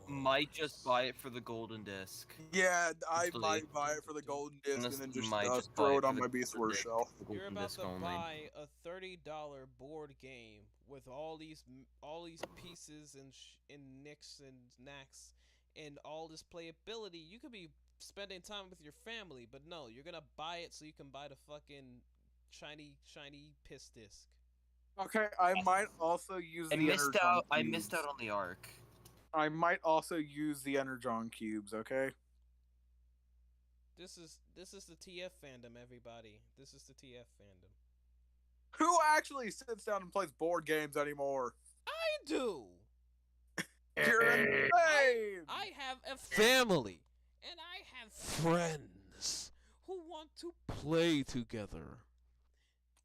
Might just buy it for the golden disc. Yeah, I Actually, might buy it for the golden disc and then honestly, just, might just throw buy it for on the my Beast golden Wars disc. shelf. The You're golden about disc to only. buy a $30 board game with all these pieces and nicks and knacks and all this playability. You could be spending time with your family, but no, you're gonna buy it so you can buy the fucking shiny piss disc. Okay, I might also use I the missed Energon out. I cubes. missed out on the arc. I might also use the Energon cubes. Okay. This is the TF fandom, everybody. This is the TF fandom. Who actually sits down and plays board games anymore? I do. You're insane. I have a family, and I have friends who want to play together.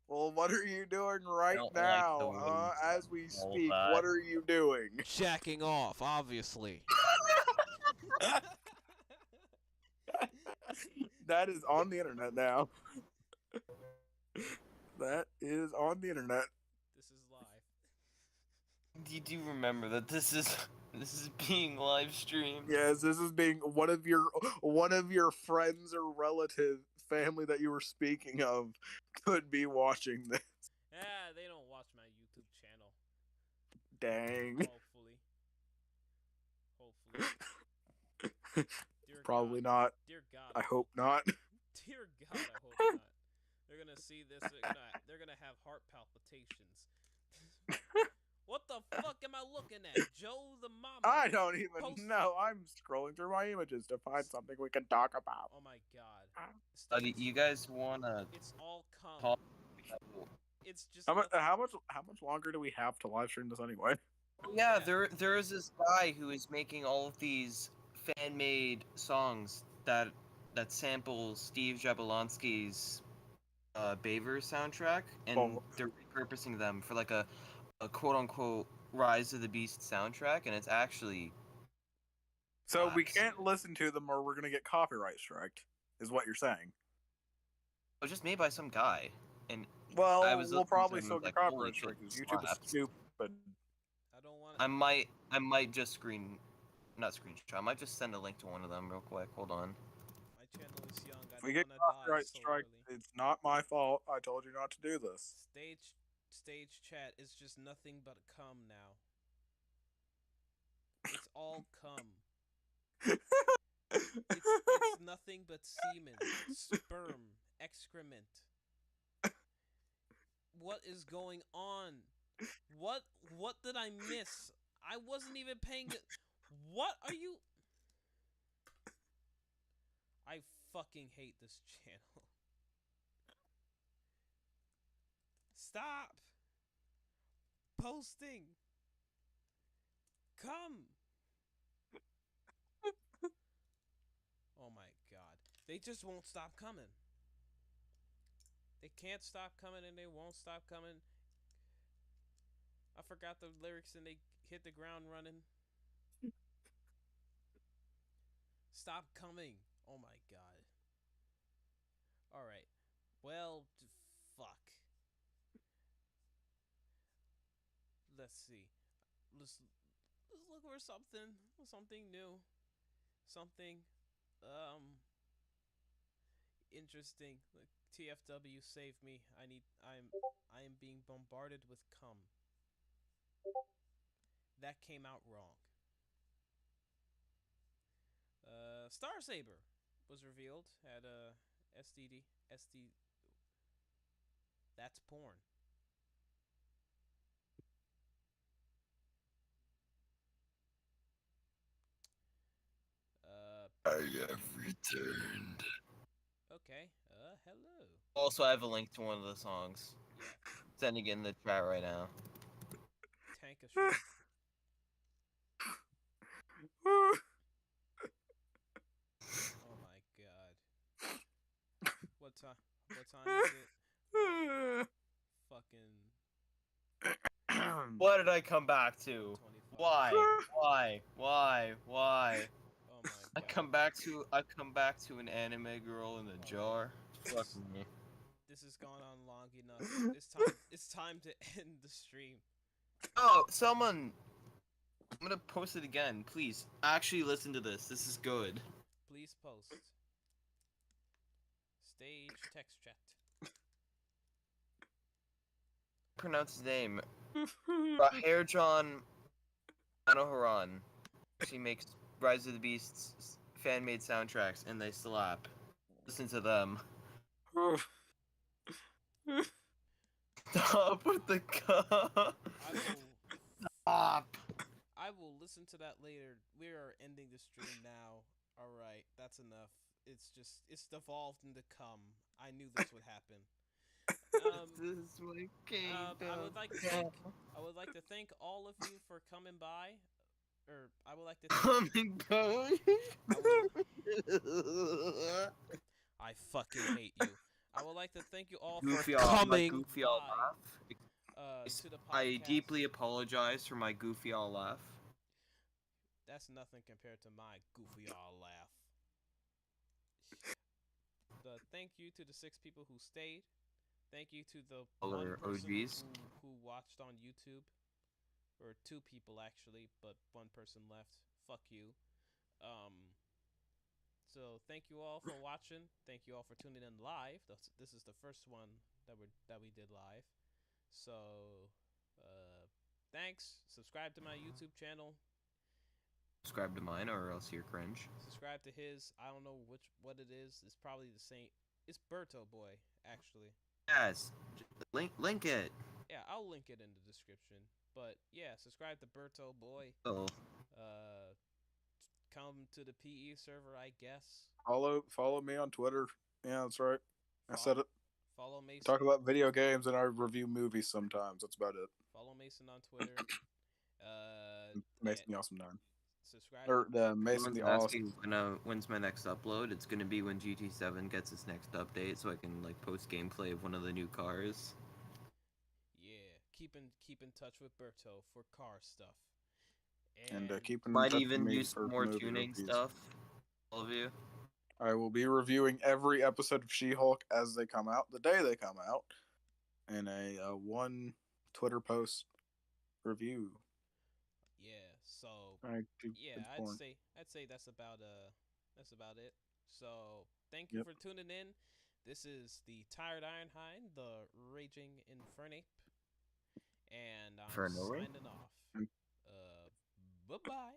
Well, what are you doing right don't like now? the way As we all speak, that. what are you doing? Jacking off, obviously. That is on the internet now. That is on the internet. This is live. You do remember that this is being live streamed. Yes, this is being one of your friends or relative family that you were speaking of could be watching this. Yeah, they don't watch my YouTube channel. Dang. Hopefully. Dear Probably God. not. Dear God. I hope not. Dear God, I hope not. They're gonna see this. They're gonna have heart palpitations. What the fuck am I looking at? Joe the mama. I don't even know. I'm scrolling through my images to find something we can talk about. Oh my God. You guys wanna It's all cum. talk? It's just. How much longer do we have to live stream this anyway? Yeah, there is this guy who is making all of these fan-made songs that samples Steve Jablonski's Baver soundtrack, and they're repurposing them for like a quote-unquote Rise of the Beast soundtrack, and it's actually So we can't listen to them or we're gonna get copyright striked, is what you're saying. it was just made by some guy, and Well, I was we'll listening to probably him, still and get like, holy copyright shit, striked because this YouTube is slaps. stupid. I don't want. I might just not screenshot. I might just send a link to one of them real quick. Hold on. My channel is young. I If don't we get want to die copyright so strike, early. it's not my fault. I told you not to do this. Stage chat is just nothing but cum now. It's all cum. It's nothing but semen, sperm, excrement. What is going on? What did I miss? I wasn't even paying it. What are you? I fucking hate this channel. Stop posting. Come. They just won't stop coming. They can't stop coming and they won't stop coming. I forgot the lyrics and they hit the ground running. Stop coming. Oh my god. Alright. Well, fuck. Let's see. Let's look for something new. Something um interesting. Like, TFW save me. I am being bombarded with cum. That came out wrong. Star Saber was revealed at SDD. SD. That's porn. Uh, I have returned. okay. Hello. Also, I have a link to one of the songs. Yeah. Sending it in the chat right now. Tank a shrimp. Oh my god. What time? What time is it? Fucking What did I come back to? 25. Why? Oh my I god. come back to an anime girl in a jar. Fuck me. This has gone on long enough. It's time to end the stream. Oh, someone! I'm gonna post it again. Please, actually listen to this. This is good. Please post. Stage text chat. Pronounce his name. Hair John Anoharan. She makes Rise of the Beasts fan-made soundtracks, and they slap. Listen to them. Stop with the cup. Stop. I will listen to that later. We are ending the stream now. All right, that's enough. It's devolved into cum. I knew this would happen. This is my kingdom. I would like to thank all of you for coming by. Or I would like to Coming by. I fucking hate you. I would like to thank you all Goofy for all, coming goofy by all laugh. to the podcast. I deeply apologize for my goofy all laugh. That's nothing compared to my goofy all laugh. The thank you to the 6 people who stayed. Thank you to the one person who watched on YouTube. Or 2 people actually, but 1 person left. Fuck you. So thank you all for watching. Thank you all for tuning in live. This is the first one that we did live. So, thanks. Subscribe to my YouTube channel. Subscribe to mine, or else you're cringe. Subscribe to his. I don't know what it is. It's probably the same. It's Berto Boy, actually. Yes, link it. Yeah, I'll link it in the description. But yeah, subscribe to Berto Boy. Oh. Come to the PE server, I guess. Follow me on Twitter. Yeah, that's right. I said it. Follow Mason. Talk about video games and I review movies sometimes. That's about it. Follow Mason on Twitter. Mason the Awesome 9. Subscribe. Or Mason the Awesome. When's my next upload? It's gonna be when GT7 gets its next update, so I can like post gameplay of one of the new cars. Yeah, keep in touch with Berto for car stuff. And keep in might touch even with me use for more movie tuning reviews. stuff. All of you. I will be reviewing every episode of She-Hulk as they come out, the day they come out, in a one Twitter post review. Yeah, so I'd say that's about it. So thank you for tuning in. This is the Tired Ironhide, the Raging Infernape, and I'm signing off. Bye bye.